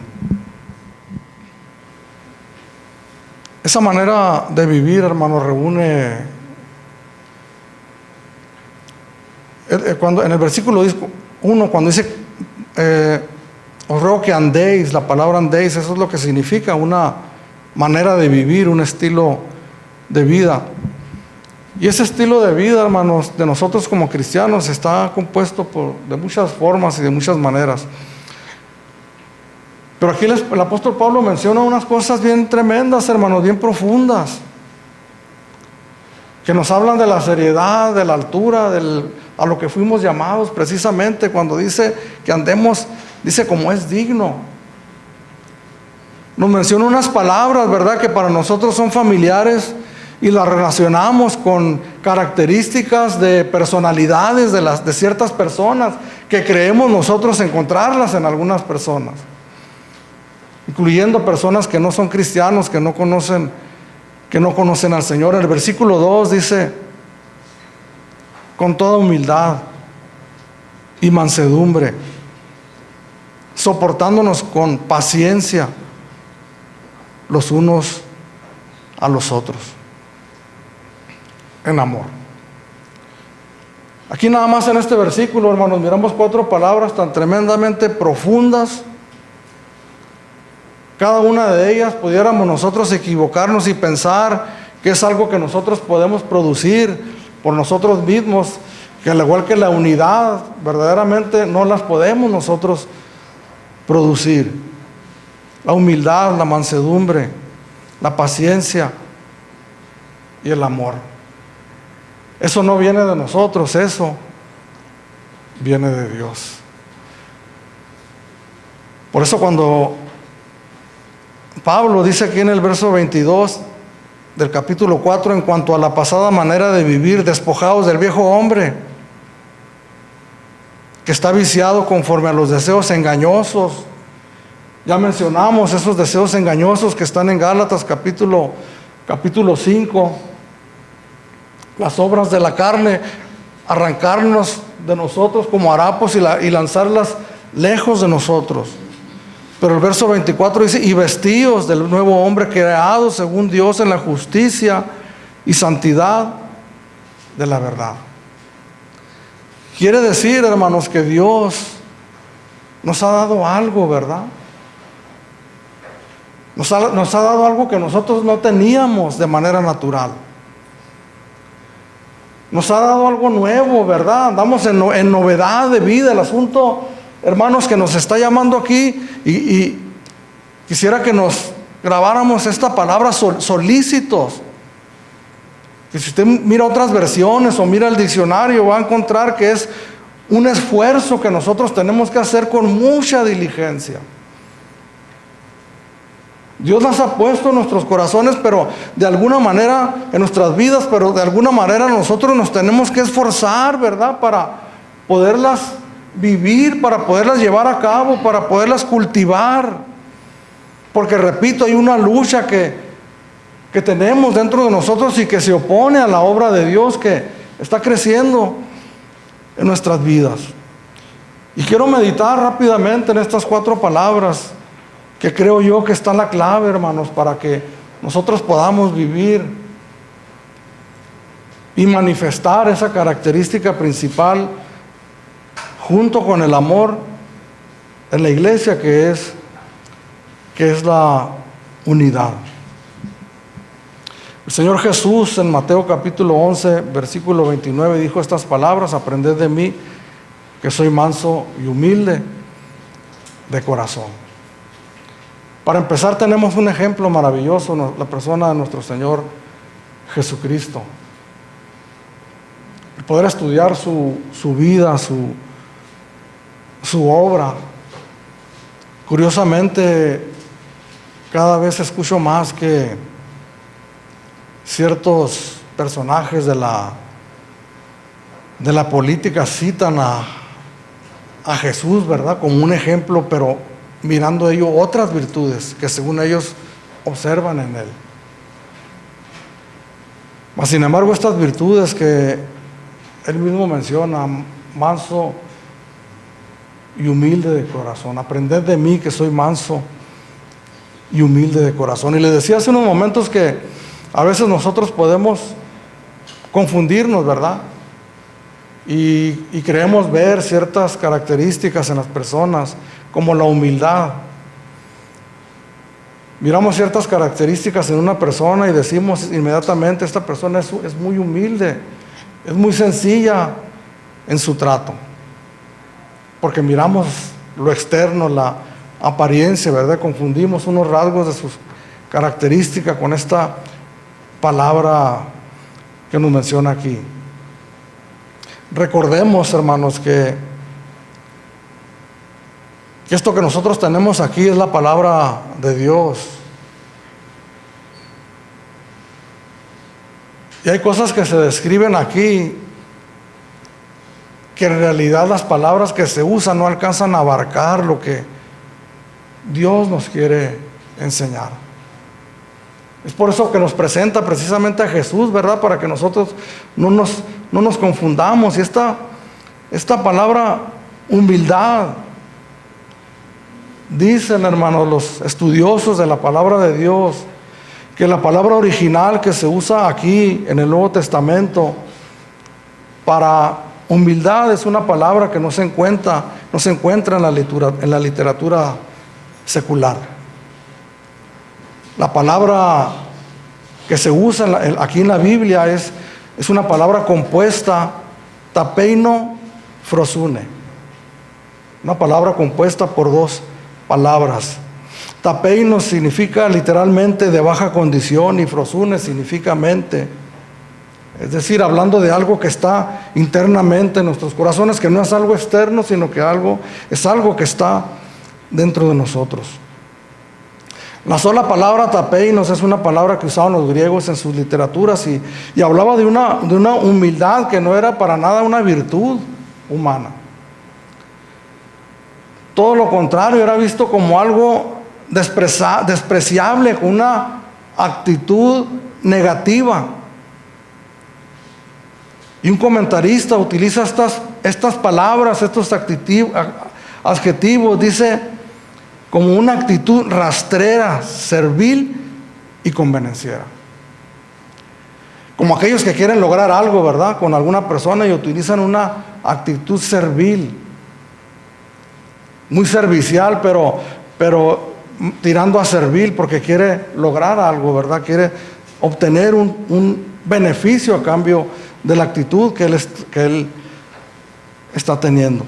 Esa manera de vivir, hermanos, reúne en el versículo 1, cuando dice os ruego que andéis, la palabra andéis, eso es lo que significa una manera de vivir, un estilo de vida. Y ese estilo de vida, hermanos, de nosotros como cristianos está compuesto de muchas formas y de muchas maneras. Pero aquí el apóstol Pablo menciona unas cosas bien tremendas, hermanos, bien profundas, que nos hablan de la seriedad, de la altura, a lo que fuimos llamados precisamente cuando dice que andemos, dice como es digno. Nos menciona unas palabras, ¿verdad?, que para nosotros son familiares y las relacionamos con características de personalidades de ciertas personas que creemos nosotros encontrarlas en algunas personas, incluyendo personas que no son cristianos, que no conocen al Señor. En el versículo 2 dice, con toda humildad y mansedumbre, soportándonos con paciencia los unos a los otros, en amor. Aquí nada más en este versículo, hermanos, miramos 4 palabras tan tremendamente profundas. Cada una de ellas pudiéramos nosotros equivocarnos y pensar que es algo que nosotros podemos producir por nosotros mismos, que al igual que la unidad, verdaderamente no las podemos nosotros producir. La humildad, la mansedumbre, la paciencia y el amor. Eso no viene de nosotros, eso viene de Dios. Por eso cuando Pablo dice aquí en el verso 22 del capítulo 4, en cuanto a la pasada manera de vivir, despojados del viejo hombre, que está viciado conforme a los deseos engañosos. Ya mencionamos esos deseos engañosos que están en Gálatas capítulo 5. Las obras de la carne, arrancarnos de nosotros como harapos y lanzarlas lejos de nosotros. Pero el verso 24 dice, y vestíos del nuevo hombre creado según Dios en la justicia y santidad de la verdad. Quiere decir, hermanos, que Dios nos ha dado algo, ¿verdad? Nos ha dado algo que nosotros no teníamos de manera natural. Nos ha dado algo nuevo, ¿verdad? Andamos en novedad de vida. El asunto, hermanos, que nos está llamando aquí, y quisiera que nos grabáramos esta palabra, solícitos. Que si usted mira otras versiones o mira el diccionario, va a encontrar que es un esfuerzo que nosotros tenemos que hacer con mucha diligencia. Dios las ha puesto en nuestros corazones, pero de alguna manera, en nuestras vidas, pero de alguna manera nosotros nos tenemos que esforzar, ¿verdad? Para poderlas vivir, para poderlas llevar a cabo, para poderlas cultivar. Porque repito, hay una lucha que tenemos dentro de nosotros y que se opone a la obra de Dios que está creciendo en nuestras vidas. Y quiero meditar rápidamente en estas 4 palabras que creo yo que está la clave, hermanos, para que nosotros podamos vivir y manifestar esa característica principal junto con el amor en la iglesia, que es la unidad. El Señor Jesús en Mateo capítulo 11, versículo 29 dijo estas palabras: aprended de mí, que soy manso y humilde de corazón. Para empezar, tenemos un ejemplo maravilloso, la persona de nuestro Señor Jesucristo. El poder estudiar su vida, su obra. Curiosamente, cada vez escucho más que ciertos personajes de la política citan a Jesús, ¿verdad?, como un ejemplo, pero mirando ellos otras virtudes que según ellos observan en él. Mas sin embargo, estas virtudes que él mismo menciona, manso y humilde de corazón, aprended de mí que soy manso y humilde de corazón. Y le decía hace unos momentos que a veces nosotros podemos confundirnos, ¿verdad? Y creemos ver ciertas características en las personas, como la humildad. Miramos ciertas características en una persona y decimos inmediatamente: esta persona es muy humilde, es muy sencilla en su trato. Porque miramos lo externo, la apariencia, ¿verdad? Confundimos unos rasgos de sus características con esta palabra que nos menciona aquí. Recordemos, hermanos, que esto que nosotros tenemos aquí es la palabra de Dios. Y hay cosas que se describen aquí que en realidad las palabras que se usan no alcanzan a abarcar lo que Dios nos quiere enseñar. Es por eso que nos presenta precisamente a Jesús, ¿verdad? Para que nosotros no nos confundamos. Y esta palabra humildad, dicen, hermanos, los estudiosos de la palabra de Dios, que la palabra original que se usa aquí en el Nuevo Testamento para humildad es una palabra que no se encuentra en la literatura secular. La palabra que se usa aquí en la Biblia es una palabra compuesta, tapeino frosune, una palabra compuesta por 2 palabras. Tapeino significa literalmente de baja condición y frosune significa mente. Es decir, hablando de algo que está internamente en nuestros corazones, que no es algo externo, sino que es algo que está dentro de nosotros. La sola palabra tapeinos es una palabra que usaban los griegos en sus literaturas y hablaba de una humildad que no era para nada una virtud humana. Todo lo contrario, era visto como algo despreciable, con una actitud negativa. Y un comentarista utiliza estas palabras, estos adjetivos, dice, como una actitud rastrera, servil y convenenciera. Como aquellos que quieren lograr algo, ¿verdad?, con alguna persona y utilizan una actitud servil, muy servicial, pero tirando a servil porque quiere lograr algo, ¿verdad? Quiere obtener un beneficio a cambio de la actitud que él está teniendo.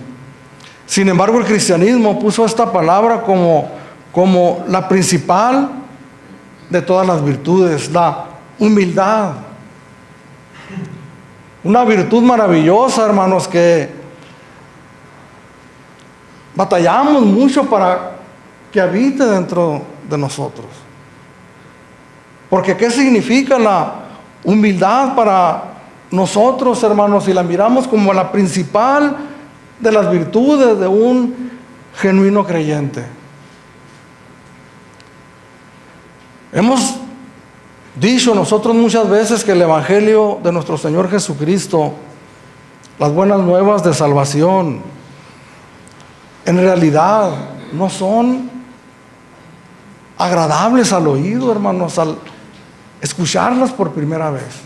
Sin embargo, el cristianismo puso esta palabra como la principal de todas las virtudes, la humildad. Una virtud maravillosa, hermanos, que batallamos mucho para que habite dentro de nosotros. Porque ¿qué significa la humildad para nosotros, hermanos? Si la miramos como la principal de las virtudes de un genuino creyente. Hemos dicho nosotros muchas veces que el Evangelio de nuestro Señor Jesucristo, las buenas nuevas de salvación, en realidad no son agradables al oído, hermanos, al escucharlas por primera vez.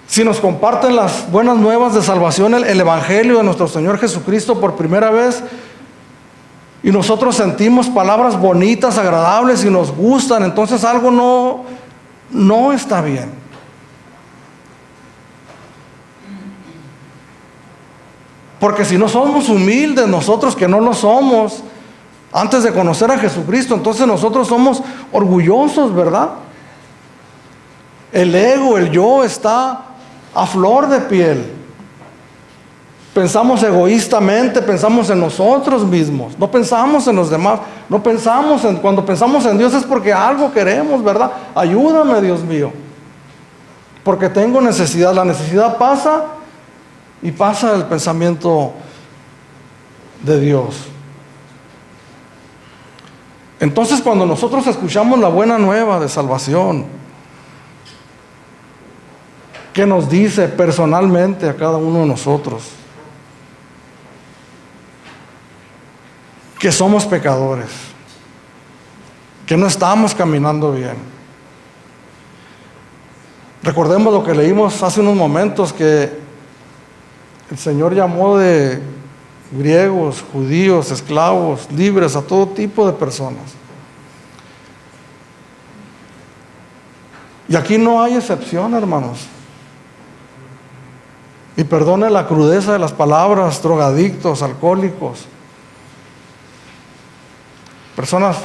Si nos comparten las buenas nuevas de salvación, el Evangelio de nuestro Señor Jesucristo por primera vez, y nosotros sentimos palabras bonitas, agradables y nos gustan, entonces algo no está bien. Porque si no somos humildes nosotros, que no lo somos, antes de conocer a Jesucristo, entonces nosotros somos orgullosos, ¿verdad? El ego, el yo está a flor de piel. Pensamos egoístamente, pensamos en nosotros mismos, no pensamos en los demás, cuando pensamos en Dios es porque algo queremos, ¿verdad? Ayúdame, Dios mío, porque tengo necesidad. La necesidad pasa y pasa el pensamiento de Dios. Entonces, cuando nosotros escuchamos la buena nueva de salvación, ¿qué nos dice personalmente a cada uno de nosotros? Que somos pecadores, que no estamos caminando bien. Recordemos lo que leímos hace unos momentos, que el Señor llamó de griegos, judíos, esclavos, libres, a todo tipo de personas. Y aquí no hay excepción, hermanos. Y perdone la crudeza de las palabras: drogadictos, alcohólicos, personas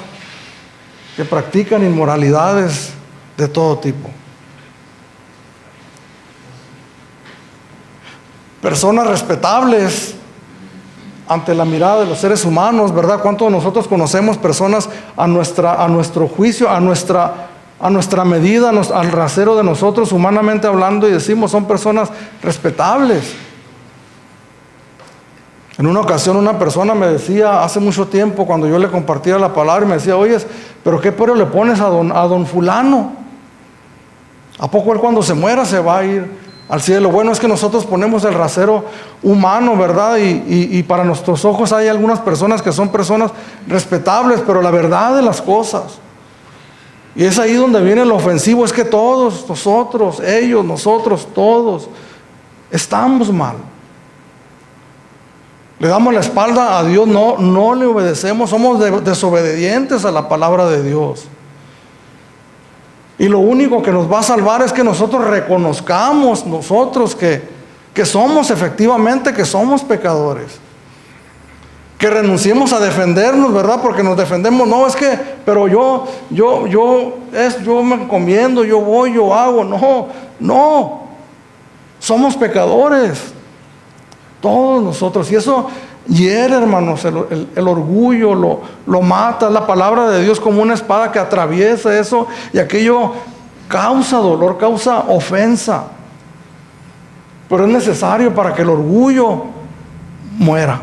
que practican inmoralidades de todo tipo, personas respetables ante la mirada de los seres humanos, ¿verdad? ¿Cuántos de nosotros conocemos personas a nuestro juicio, a nuestra medida, al rasero de nosotros, humanamente hablando, y decimos son personas respetables? En una ocasión una persona me decía, hace mucho tiempo, cuando yo le compartía la palabra, y me decía: oye, pero ¿qué pero le pones a don fulano? ¿A poco él cuando se muera se va a ir al cielo? Bueno, es que nosotros ponemos el rasero humano, ¿verdad? Y para nuestros ojos hay algunas personas que son personas respetables, pero la verdad de las cosas, y es ahí donde viene lo ofensivo, es que todos nosotros, ellos, nosotros, todos estamos mal. Le damos la espalda a Dios, no le obedecemos, somos desobedientes a la palabra de Dios. Y lo único que nos va a salvar es que nosotros reconozcamos nosotros que somos efectivamente, que somos pecadores. Que renunciemos a defendernos, ¿verdad? Porque nos defendemos, no, es que, pero yo me encomiendo, yo voy, yo hago. No. Somos pecadores. Todos nosotros. Y eso hiere, hermanos, el orgullo, lo mata. La palabra de Dios como una espada que atraviesa eso, y aquello causa dolor, causa ofensa. Pero es necesario para que el orgullo muera.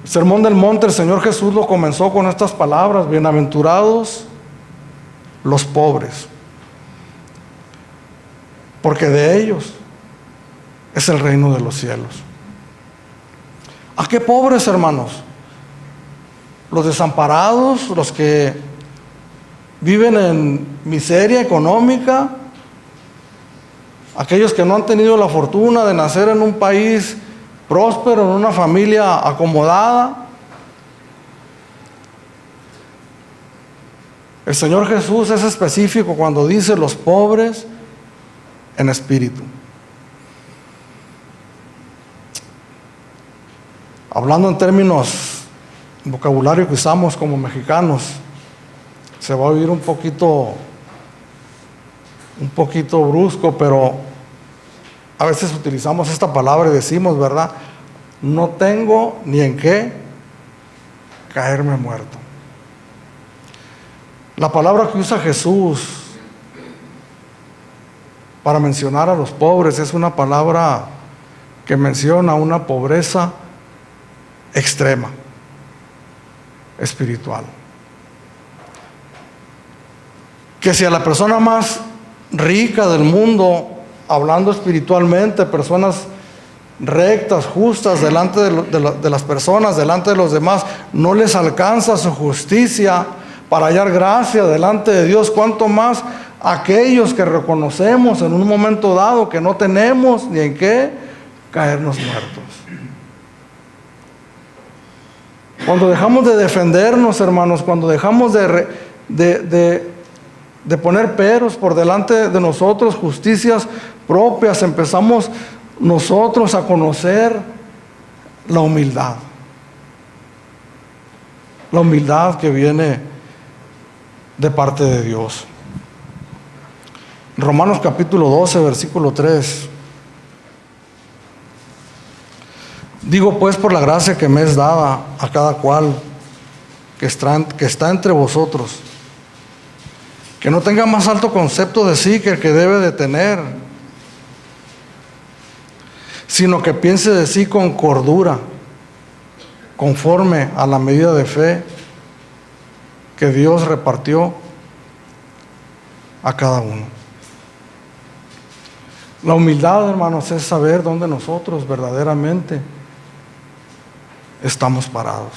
El Sermón del Monte, el Señor Jesús lo comenzó con estas palabras: bienaventurados los pobres, porque de ellos es el reino de los cielos. ¿A qué pobres, hermanos? Los desamparados, los que viven en miseria económica, aquellos que no han tenido la fortuna de nacer en un país próspero, en una familia acomodada. El Señor Jesús es específico cuando dice los pobres en espíritu. Hablando en términos, vocabulario que usamos como mexicanos, se va a oír un poquito un poquito brusco, pero a veces utilizamos esta palabra y decimos, ¿verdad? No tengo ni en qué caerme muerto. La palabra que usa Jesús para mencionar a los pobres es una palabra que menciona una pobreza extrema, espiritual. Que si a la persona más rica del mundo, hablando espiritualmente, personas rectas, justas, delante de las personas, delante de los demás, no les alcanza su justicia para hallar gracia delante de Dios, cuánto más aquellos que reconocemos en un momento dado que no tenemos ni en qué caernos muertos. Cuando dejamos de defendernos, hermanos, cuando dejamos de poner peros por delante de nosotros, justicias propias, empezamos nosotros a conocer la humildad que viene de parte de Dios. Romanos capítulo 12, versículo 3. Digo pues por la gracia que me es dada a cada cual que está entre vosotros, que no tenga más alto concepto de sí que el que debe de tener, sino que piense de sí con cordura, conforme a la medida de fe que Dios repartió a cada uno. La humildad, hermanos, es saber dónde nosotros verdaderamente estamos parados.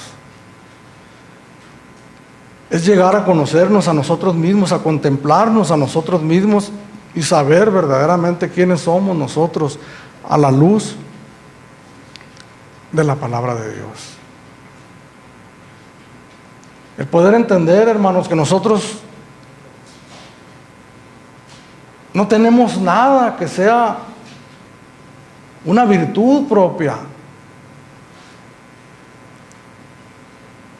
Es llegar a conocernos a nosotros mismos, a contemplarnos a nosotros mismos y saber verdaderamente quiénes somos nosotros a la luz de la palabra de Dios. El poder entender, hermanos, que nosotros no tenemos nada que sea una virtud propia.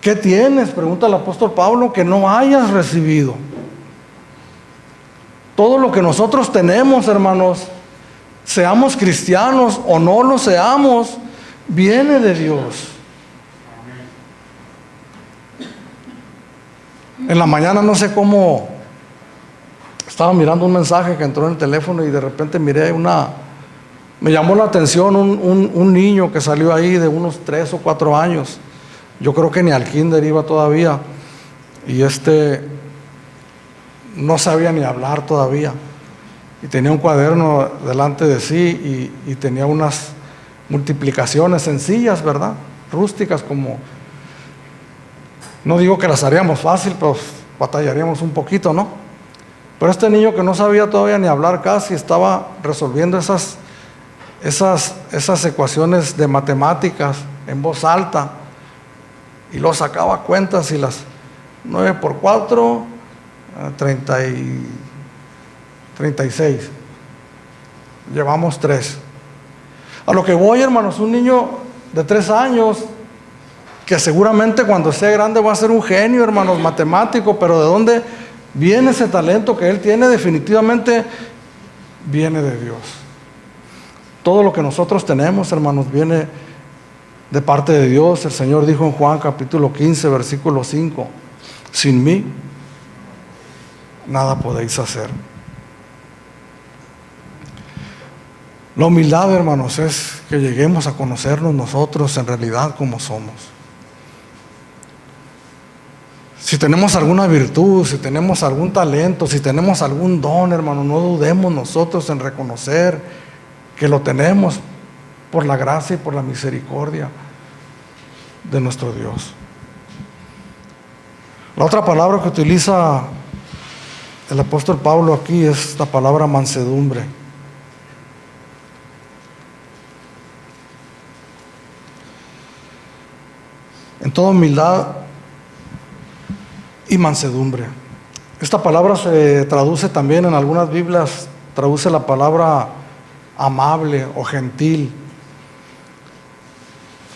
¿Qué tienes? Pregunta el apóstol Pablo, que no hayas recibido. Todo lo que nosotros tenemos, hermanos, seamos cristianos o no lo seamos, viene de Dios. En la mañana no sé cómo estaba mirando un mensaje que entró en el teléfono y de repente me llamó la atención un niño que salió ahí de unos 3 o 4 años. Yo creo que ni al kinder iba todavía. Y no sabía ni hablar todavía. Y tenía un cuaderno delante de sí y tenía unas multiplicaciones sencillas, ¿verdad? Rústicas, como, no digo que las haríamos fácil, pero batallaríamos un poquito, ¿no? Pero este niño que no sabía todavía ni hablar casi, estaba resolviendo esas ecuaciones de matemáticas en voz alta, y lo sacaba cuentas y las 9 por 4, 36. Llevamos 3. A lo que voy, hermanos, un niño de 3 años, que seguramente cuando sea grande va a ser un genio, hermanos, matemático, pero ¿de dónde viene ese talento que él tiene? Definitivamente viene de Dios. Todo lo que nosotros tenemos, hermanos, viene de parte de Dios. El Señor dijo en Juan capítulo 15, versículo 5, sin mí nada podéis hacer. La humildad, hermanos, es que lleguemos a conocernos nosotros en realidad como somos. Si tenemos alguna virtud, si tenemos algún talento, si tenemos algún don, hermano, no dudemos nosotros en reconocer que lo tenemos por la gracia y por la misericordia de nuestro Dios. La otra palabra que utiliza el apóstol Pablo aquí es la palabra mansedumbre. En toda humildad y mansedumbre. Esta palabra se traduce también en algunas Biblias, traduce la palabra amable o gentil.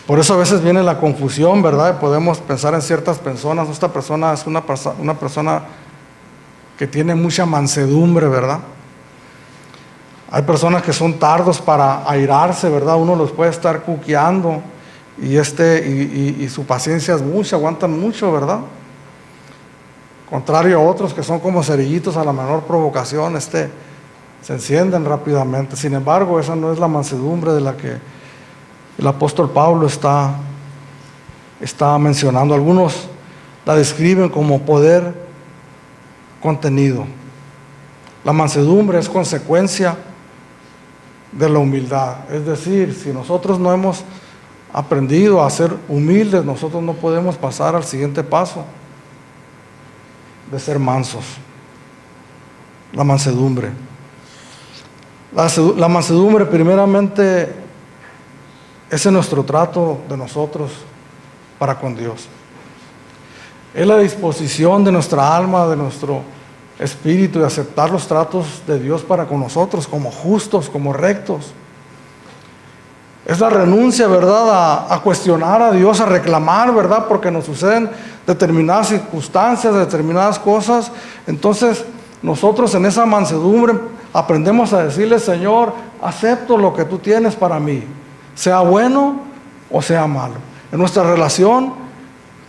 Por eso a veces viene la confusión, ¿verdad? Podemos pensar en ciertas personas. Esta persona es una persona que tiene mucha mansedumbre, ¿verdad? Hay personas que son tardos para airarse, ¿verdad? Uno los puede estar cuqueando y su paciencia es mucha, aguantan mucho, ¿verdad? Contrario a otros que son como cerillitos a la menor provocación, se encienden rápidamente. Sin embargo, esa no es la mansedumbre de la que el apóstol Pablo está mencionando. Algunos la describen como poder contenido. La mansedumbre es consecuencia de la humildad. Es decir, si nosotros no hemos aprendido a ser humildes, nosotros no podemos pasar al siguiente paso de ser mansos. La mansedumbre. La mansedumbre primeramente es en nuestro trato de nosotros para con Dios. Es la disposición de nuestra alma, de nuestro espíritu, de aceptar los tratos de Dios para con nosotros como justos, como rectos. Es la renuncia, ¿verdad?, a cuestionar a Dios, a reclamar, ¿verdad?, porque nos suceden determinadas circunstancias, determinadas cosas. Entonces, nosotros en esa mansedumbre aprendemos a decirle: Señor, acepto lo que tú tienes para mí, sea bueno o sea malo. En nuestra relación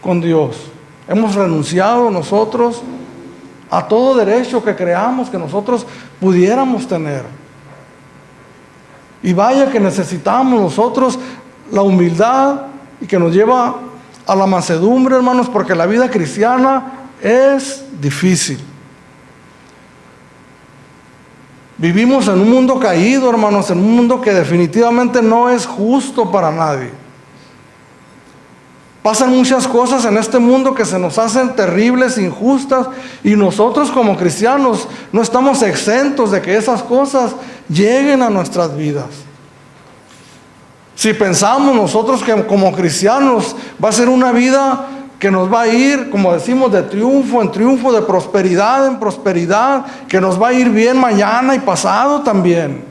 con Dios, hemos renunciado nosotros a todo derecho que creamos que nosotros pudiéramos tener. Y vaya que necesitamos nosotros la humildad y que nos lleva a la mansedumbre, hermanos, porque la vida cristiana es difícil. Vivimos en un mundo caído, hermanos, en un mundo que definitivamente no es justo para nadie. Pasan muchas cosas en este mundo que se nos hacen terribles, injustas, y nosotros como cristianos no estamos exentos de que esas cosas lleguen a nuestras vidas. Si pensamos nosotros que como cristianos va a ser una vida que nos va a ir, como decimos, de triunfo en triunfo, de prosperidad en prosperidad, que nos va a ir bien mañana y pasado también,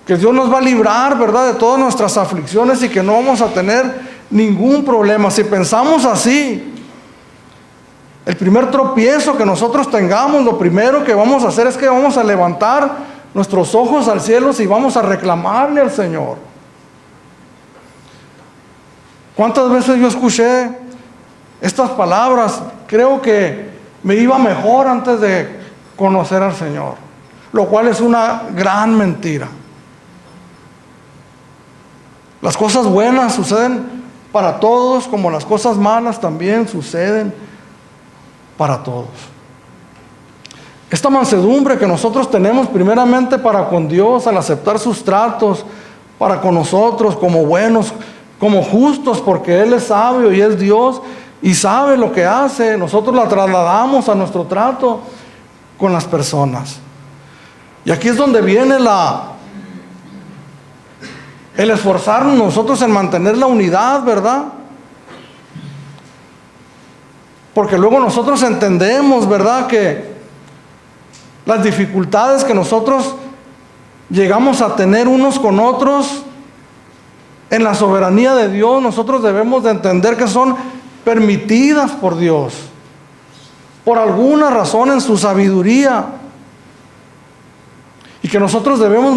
que Dios nos va a librar, ¿verdad?, de todas nuestras aflicciones y que no vamos a tener ningún problema. Si pensamos así, el primer tropiezo que nosotros tengamos, lo primero que vamos a hacer es que vamos a levantar nuestros ojos al cielo y vamos a reclamarle al Señor. ¿Cuántas veces yo escuché estas palabras? Creo que me iba mejor antes de conocer al Señor, lo cual es una gran mentira. Las cosas buenas suceden para todos, como las cosas malas también suceden para todos. Esta mansedumbre que nosotros tenemos primeramente para con Dios, al aceptar sus tratos para con nosotros como buenos, como justos, porque Él es sabio y es Dios y sabe lo que hace, nosotros la trasladamos a nuestro trato con las personas. Y aquí es donde viene el esforzarnos nosotros en mantener la unidad, ¿verdad? Porque luego nosotros entendemos, ¿verdad?, que las dificultades que nosotros llegamos a tener unos con otros en la soberanía de Dios, nosotros debemos de entender que son permitidas por Dios, por alguna razón en su sabiduría, y que nosotros debemos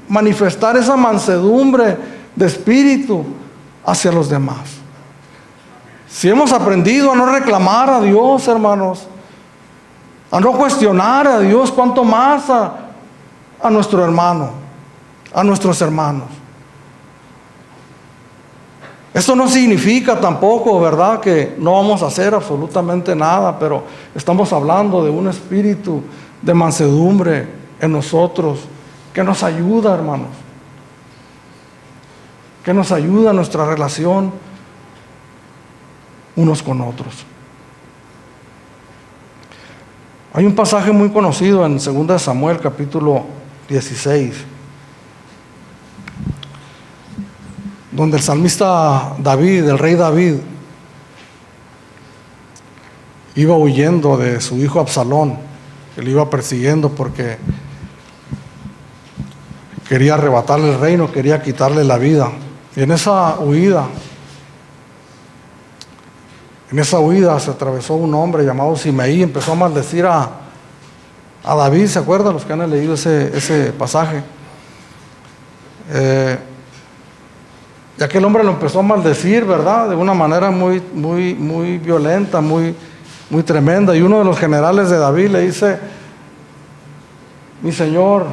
manifestar esa mansedumbre de espíritu hacia los demás. Si hemos aprendido a no reclamar a Dios, hermanos, a no cuestionar a Dios, cuánto más a nuestro hermano, a nuestros hermanos. Esto no significa tampoco, ¿verdad?, que no vamos a hacer absolutamente nada, pero estamos hablando de un espíritu de mansedumbre en nosotros, que nos ayuda, hermanos, que nos ayuda en nuestra relación unos con otros. Hay un pasaje muy conocido en 2 Samuel capítulo 16, donde el salmista David, el rey David, iba huyendo de su hijo Absalón, que le iba persiguiendo porque quería arrebatarle el reino, quería quitarle la vida. Y en esa huida se atravesó un hombre llamado Simeí, empezó a maldecir a David, ¿se acuerdan los que han leído ese pasaje? Y aquel hombre lo empezó a maldecir, ¿verdad? De una manera muy violenta, muy tremenda. Y uno de los generales de David le dice: mi señor,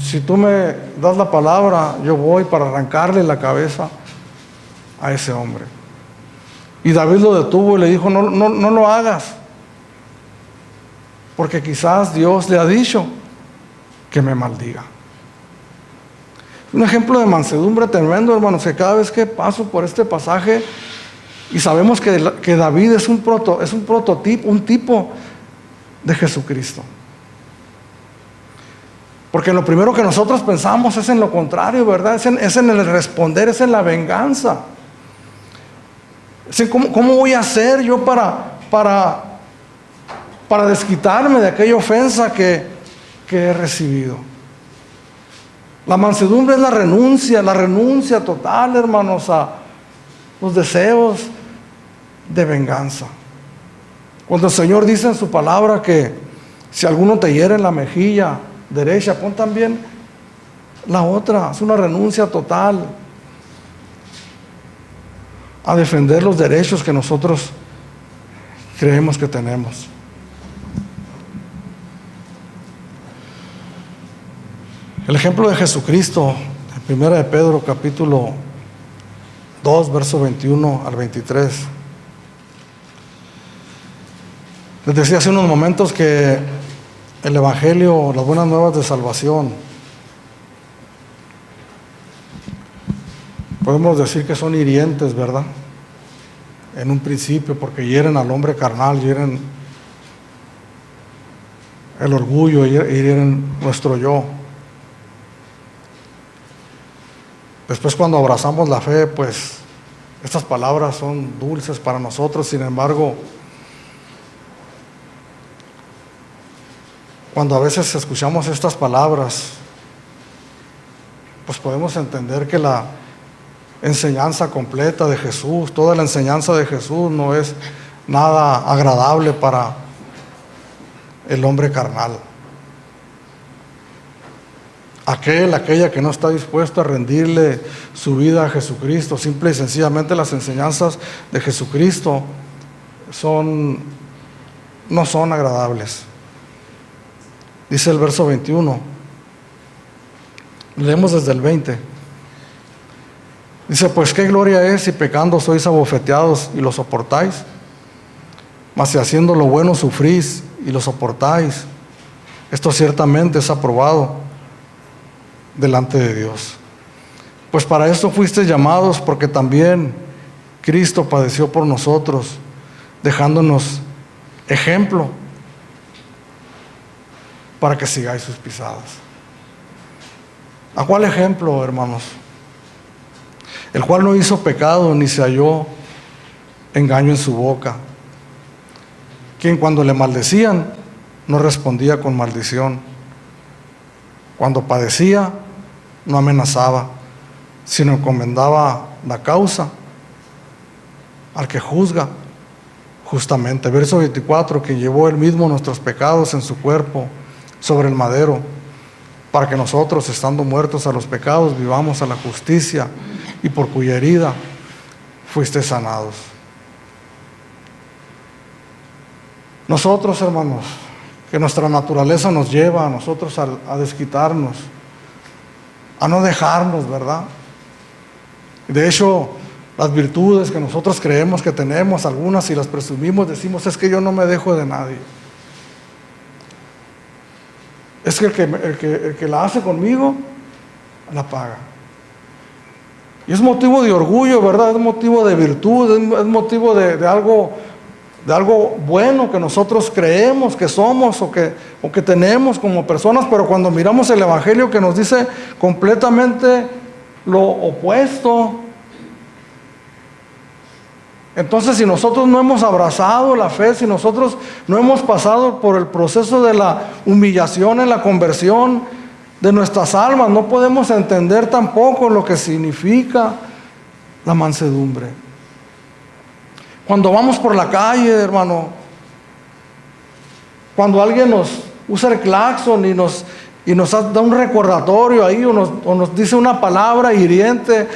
si tú me das la palabra, yo voy para arrancarle la cabeza a ese hombre. Y David lo detuvo y le dijo: no lo hagas, porque quizás Dios le ha dicho que me maldiga. Un ejemplo de mansedumbre tremendo, hermanos, que cada vez que paso por este pasaje y sabemos que David es un prototipo, un tipo de Jesucristo. Porque lo primero que nosotros pensamos es en lo contrario, ¿verdad? Es en el responder, es en la venganza. Es en cómo voy a hacer yo para desquitarme de aquella ofensa que he recibido. La mansedumbre es la renuncia total, hermanos, a los deseos de venganza. Cuando el Señor dice en su palabra que si alguno te hiere en la mejilla derecha, pon también la otra. Es una renuncia total a defender los derechos que nosotros creemos que tenemos. El ejemplo de Jesucristo, en 1 de Pedro capítulo 2, verso 21 al 23. Les decía hace unos momentos que el Evangelio, las buenas nuevas de salvación, podemos decir que son hirientes, ¿verdad? En un principio, porque hieren al hombre carnal, hieren el orgullo, hieren nuestro yo. Después, cuando abrazamos la fe, pues estas palabras son dulces para nosotros. Sin embargo, cuando a veces escuchamos estas palabras, pues podemos entender que la enseñanza completa de Jesús, toda la enseñanza de Jesús no es nada agradable para el hombre carnal. Aquella que no está dispuesto a rendirle su vida a Jesucristo. Simple y sencillamente las enseñanzas de Jesucristo no son agradables. Dice el verso 21. Leemos desde el 20. Dice: pues qué gloria es si pecando sois abofeteados y lo soportáis, mas si haciendo lo bueno sufrís y lo soportáis, esto ciertamente es aprobado delante de Dios. Pues para esto fuisteis llamados, porque también Cristo padeció por nosotros, dejándonos ejemplo para que sigáis sus pisadas. ¿A cuál ejemplo, hermanos? El cual no hizo pecado, ni se halló engaño en su boca, quien cuando le maldecían no respondía con maldición, cuando padecía no amenazaba, sino encomendaba la causa al que juzga justamente. Verso 24: quien llevó él mismo nuestros pecados en su cuerpo sobre el madero, para que nosotros, estando muertos a los pecados, vivamos a la justicia, y por cuya herida fuiste sanados. Nosotros, hermanos, que nuestra naturaleza nos lleva a nosotros a desquitarnos, a no dejarnos, ¿verdad? De hecho, las virtudes que nosotros creemos que tenemos, algunas, y las presumimos, decimos: es que yo no me dejo de nadie. Es que el que la hace conmigo, la paga. Y es motivo de orgullo, ¿verdad? Es motivo de virtud, es motivo de algo bueno que nosotros creemos que somos o que tenemos como personas, pero cuando miramos el Evangelio que nos dice completamente lo opuesto, entonces si nosotros no hemos abrazado la fe, si nosotros no hemos pasado por el proceso de la humillación en la conversión de nuestras almas, no podemos entender tampoco lo que significa la mansedumbre. Cuando vamos por la calle, hermano, cuando alguien usa el claxon y nos da un recordatorio ahí, o nos dice una palabra hiriente,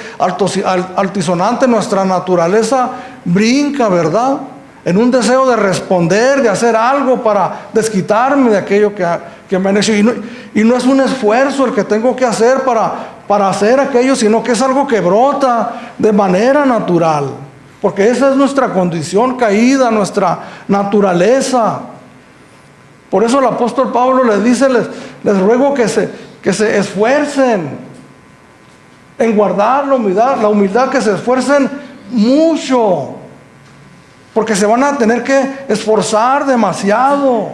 altisonante, nuestra naturaleza brinca, ¿verdad? En un deseo de responder, de hacer algo para desquitarme de aquello que me han hecho. Y no es un esfuerzo el que tengo que hacer para hacer aquello, sino que es algo que brota de manera natural. Porque esa es nuestra condición caída, nuestra naturaleza. Por eso el apóstol Pablo les dice, les ruego que se esfuercen en guardar la humildad, que se esfuercen mucho, porque se van a tener que esforzar demasiado.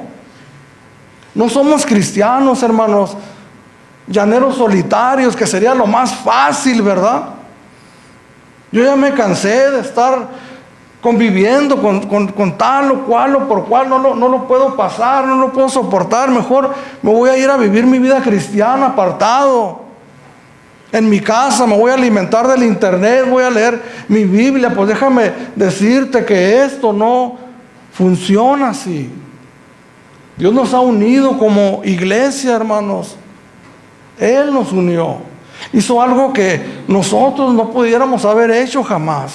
No somos cristianos, hermanos, llaneros solitarios, que sería lo más fácil, ¿verdad? Yo ya me cansé de estar conviviendo con tal o cual o por cual, no lo puedo pasar, no lo puedo soportar. Mejor me voy a ir a vivir mi vida cristiana apartado, en mi casa, me voy a alimentar del internet, voy a leer mi Biblia. Pues déjame decirte que esto no funciona así. Dios nos ha unido como iglesia, hermanos. Él nos unió, hizo algo que nosotros no pudiéramos haber hecho jamás.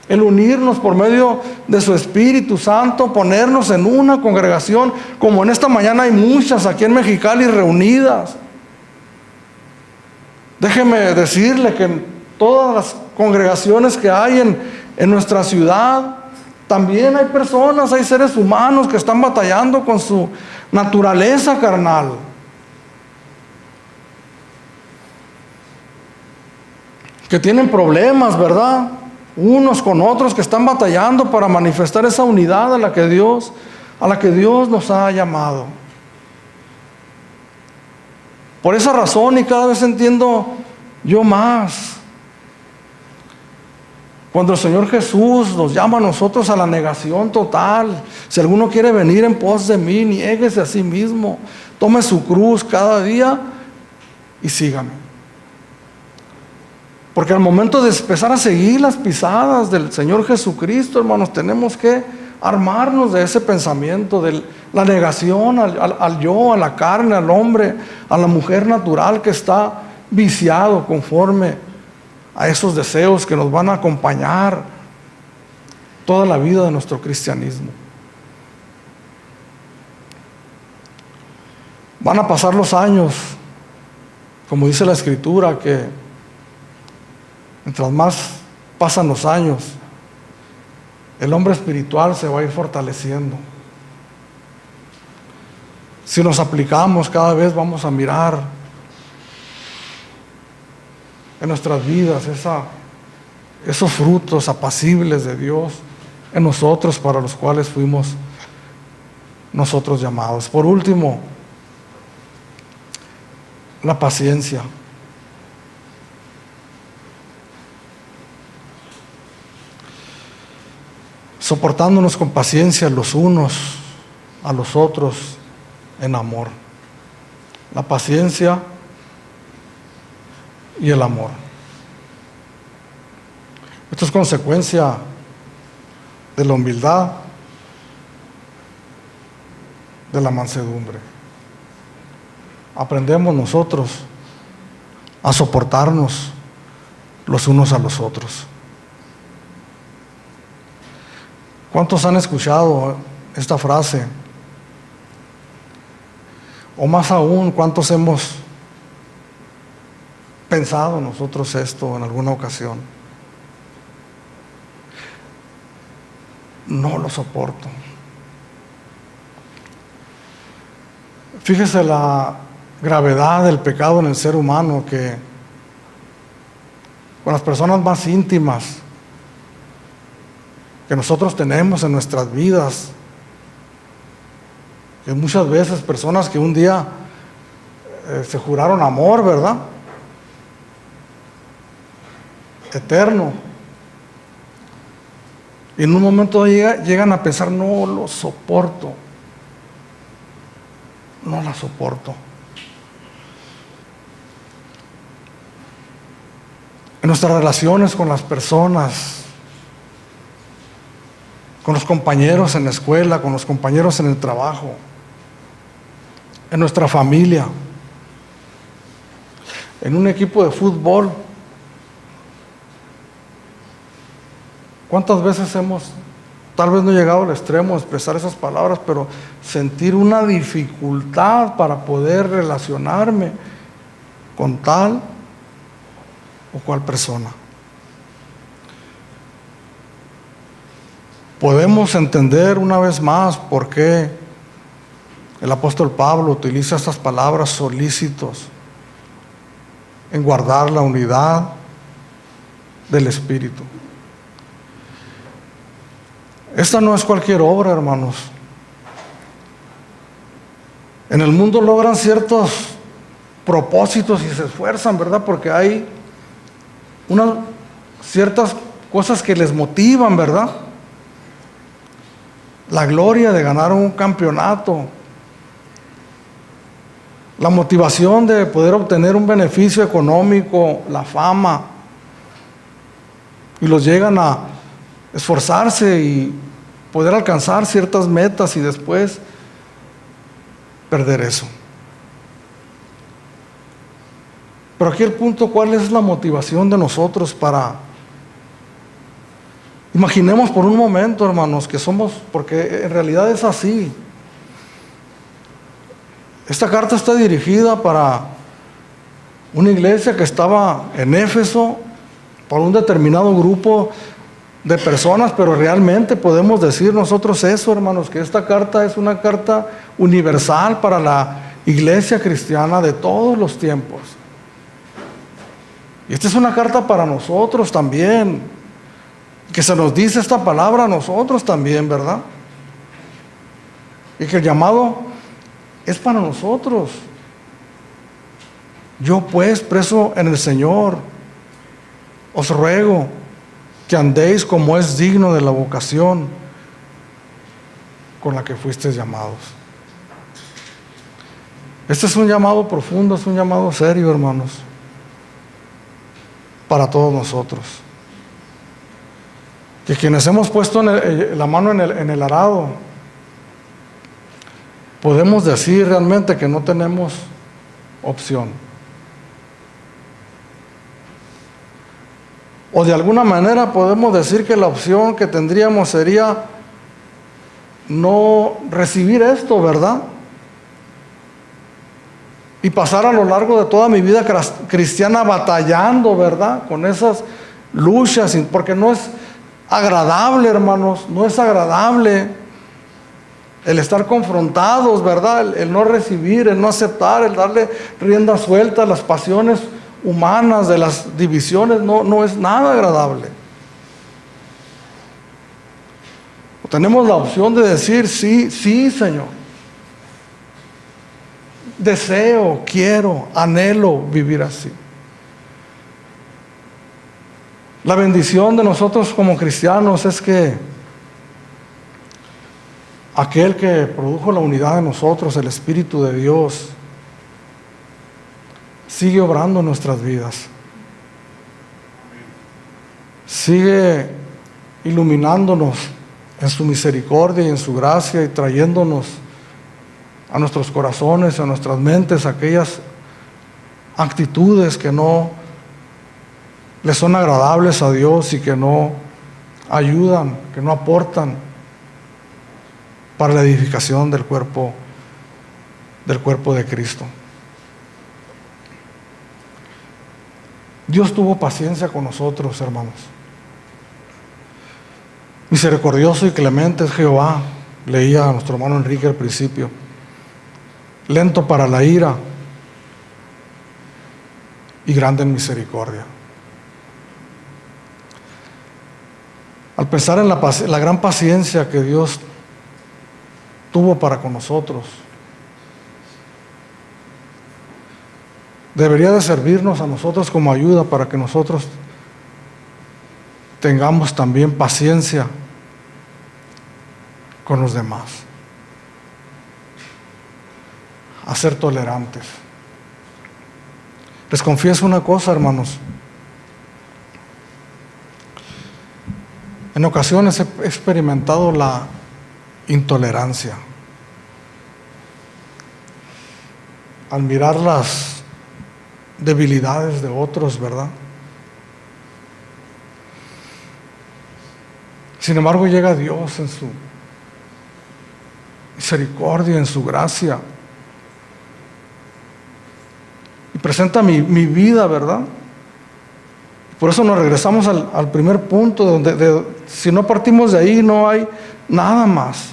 El unirnos por medio de su Espíritu Santo, ponernos en una congregación, como en esta mañana hay muchas aquí en Mexicali reunidas. Déjeme decirle que en todas las congregaciones que hay en nuestra ciudad, también hay personas, hay seres humanos que están batallando con su naturaleza carnal. Que tienen problemas, ¿verdad? Unos con otros, que están batallando para manifestar esa unidad a la que Dios nos ha llamado. Por esa razón, y cada vez entiendo yo más, cuando el Señor Jesús nos llama a nosotros a la negación total. Si alguno quiere venir en pos de mí, niéguese a sí mismo, tome su cruz cada día y sígame. Porque al momento de empezar a seguir las pisadas del Señor Jesucristo, hermanos, tenemos que armarnos de ese pensamiento, de la negación al yo, a la carne, al hombre, a la mujer natural que está viciado conforme a esos deseos que nos van a acompañar toda la vida de nuestro cristianismo. Van a pasar los años, como dice la Escritura, que mientras más pasan los años, el hombre espiritual se va a ir fortaleciendo. Si nos aplicamos, cada vez vamos a mirar en nuestras vidas esos frutos apacibles de Dios en nosotros, para los cuales fuimos nosotros llamados. Por último, la paciencia. Soportándonos con paciencia los unos a los otros en amor. La paciencia y el amor. Esto es consecuencia de la humildad, de la mansedumbre. Aprendemos nosotros a soportarnos los unos a los otros. ¿Cuántos han escuchado esta frase? O más aún, ¿cuántos hemos pensado nosotros esto en alguna ocasión? No lo soporto. Fíjese la gravedad del pecado en el ser humano, que con las personas más íntimas que nosotros tenemos en nuestras vidas, que muchas veces personas que un día se juraron amor, ¿verdad? Eterno, y en un momento llegan a pensar, no lo soporto, no la soporto. En nuestras relaciones con las personas, con los compañeros en la escuela, con los compañeros en el trabajo, en nuestra familia, en un equipo de fútbol. ¿Cuántas veces hemos, tal vez no llegado al extremo de expresar esas palabras, pero sentir una dificultad para poder relacionarme con tal o cual persona? Podemos entender una vez más por qué el apóstol Pablo utiliza estas palabras solícitos en guardar la unidad del Espíritu. Esta no es cualquier obra, hermanos. En el mundo logran ciertos propósitos y se esfuerzan, ¿verdad? Porque hay ciertas cosas que les motivan, ¿verdad? La gloria de ganar un campeonato, la motivación de poder obtener un beneficio económico, la fama, y los llegan a esforzarse y poder alcanzar ciertas metas y después perder eso. Pero aquí el punto, ¿cuál es la motivación de nosotros para... Imaginemos por un momento, hermanos, que somos, porque en realidad es así. Esta carta está dirigida para una iglesia que estaba en Éfeso, para un determinado grupo de personas, pero realmente podemos decir nosotros eso, hermanos, que esta carta es una carta universal para la iglesia cristiana de todos los tiempos. Y esta es una carta para nosotros también, que se nos dice esta palabra a nosotros también, ¿verdad? Y que el llamado es para nosotros. Yo pues, preso en el Señor, os ruego que andéis como es digno de la vocación con la que fuisteis llamados. Este es un llamado profundo, es un llamado serio, hermanos, para todos nosotros. Que quienes hemos puesto la mano en el arado, podemos decir realmente que no tenemos opción. O de alguna manera podemos decir que la opción que tendríamos sería no recibir esto, ¿verdad? Y pasar a lo largo de toda mi vida cristiana batallando, ¿verdad? Con esas luchas, porque no es agradable, hermanos, no es agradable el estar confrontados, ¿verdad? El no recibir, el no aceptar, el darle rienda suelta a las pasiones humanas, de las divisiones, no es nada agradable. Tenemos la opción de decir sí, sí, Señor. Deseo, quiero, anhelo vivir así. La bendición de nosotros como cristianos es que aquel que produjo la unidad en nosotros, el Espíritu de Dios, sigue obrando en nuestras vidas. Sigue iluminándonos en su misericordia y en su gracia y trayéndonos a nuestros corazones, a nuestras mentes, aquellas actitudes que no le son agradables a Dios y que no ayudan, que no aportan para la edificación del cuerpo de Cristo. Dios tuvo paciencia con nosotros, hermanos. Misericordioso y clemente es Jehová, leía a nuestro hermano Enrique al principio. Lento para la ira y grande en misericordia. Al pensar en la gran paciencia que Dios tuvo para con nosotros, debería de servirnos a nosotros como ayuda para que nosotros tengamos también paciencia con los demás, a ser tolerantes. Les confieso una cosa, hermanos. En ocasiones he experimentado la intolerancia. al mirar las debilidades de otros, ¿verdad? Sin embargo, llega Dios en su misericordia, en su gracia, y presenta mi vida, ¿verdad? Por eso nos regresamos al primer punto, donde si no partimos de ahí, no hay nada más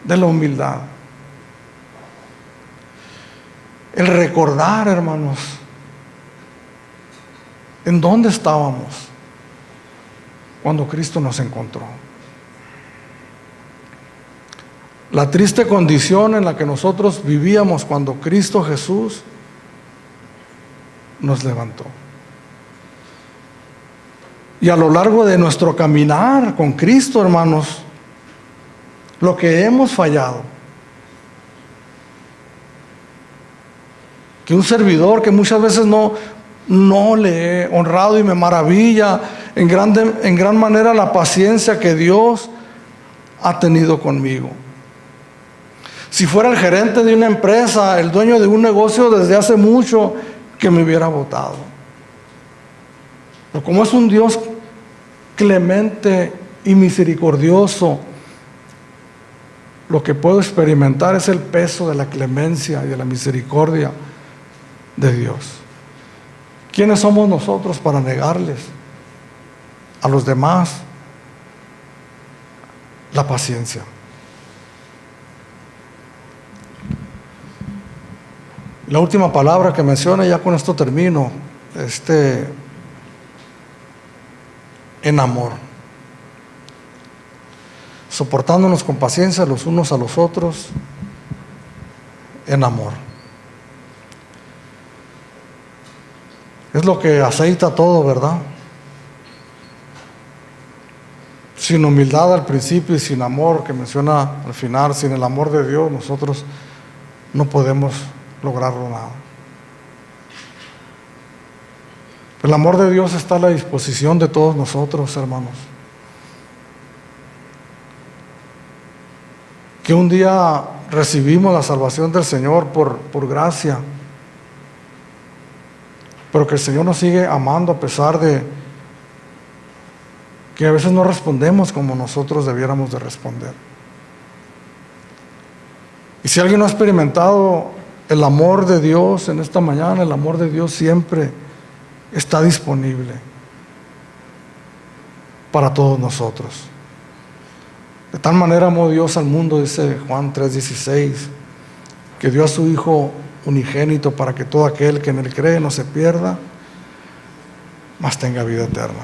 de la humildad. El recordar, hermanos, en dónde estábamos cuando Cristo nos encontró. La triste condición en la que nosotros vivíamos cuando Cristo Jesús nos levantó. Y a lo largo de nuestro caminar con Cristo, hermanos, lo que hemos fallado, que un servidor que muchas veces no le he honrado, y me maravilla en gran manera la paciencia que Dios ha tenido conmigo. Si fuera el gerente de una empresa, el dueño de un negocio, desde hace mucho que me hubiera votado. Pero como es un Dios clemente y misericordioso, lo que puedo experimentar es el peso de la clemencia y de la misericordia de Dios. ¿Quiénes somos nosotros para negarles a los demás la paciencia? La última palabra que menciona, ya con esto termino, en amor. Soportándonos con paciencia los unos a los otros, en amor. Es lo que aceita todo, ¿verdad? Sin humildad al principio y sin amor, que menciona al final, sin el amor de Dios, nosotros no podemos lograrlo nada. El amor de Dios está a la disposición de todos nosotros, hermanos. Que un día recibimos la salvación del Señor por gracia, pero que el Señor nos sigue amando a pesar de que a veces no respondemos como nosotros debiéramos de responder. Y si alguien no ha experimentado el amor de Dios en esta mañana, el amor de Dios siempre está disponible para todos nosotros. De tal manera amó Dios al mundo, dice Juan 3:16, que dio a su Hijo unigénito para que todo aquel que en él cree no se pierda, mas tenga vida eterna.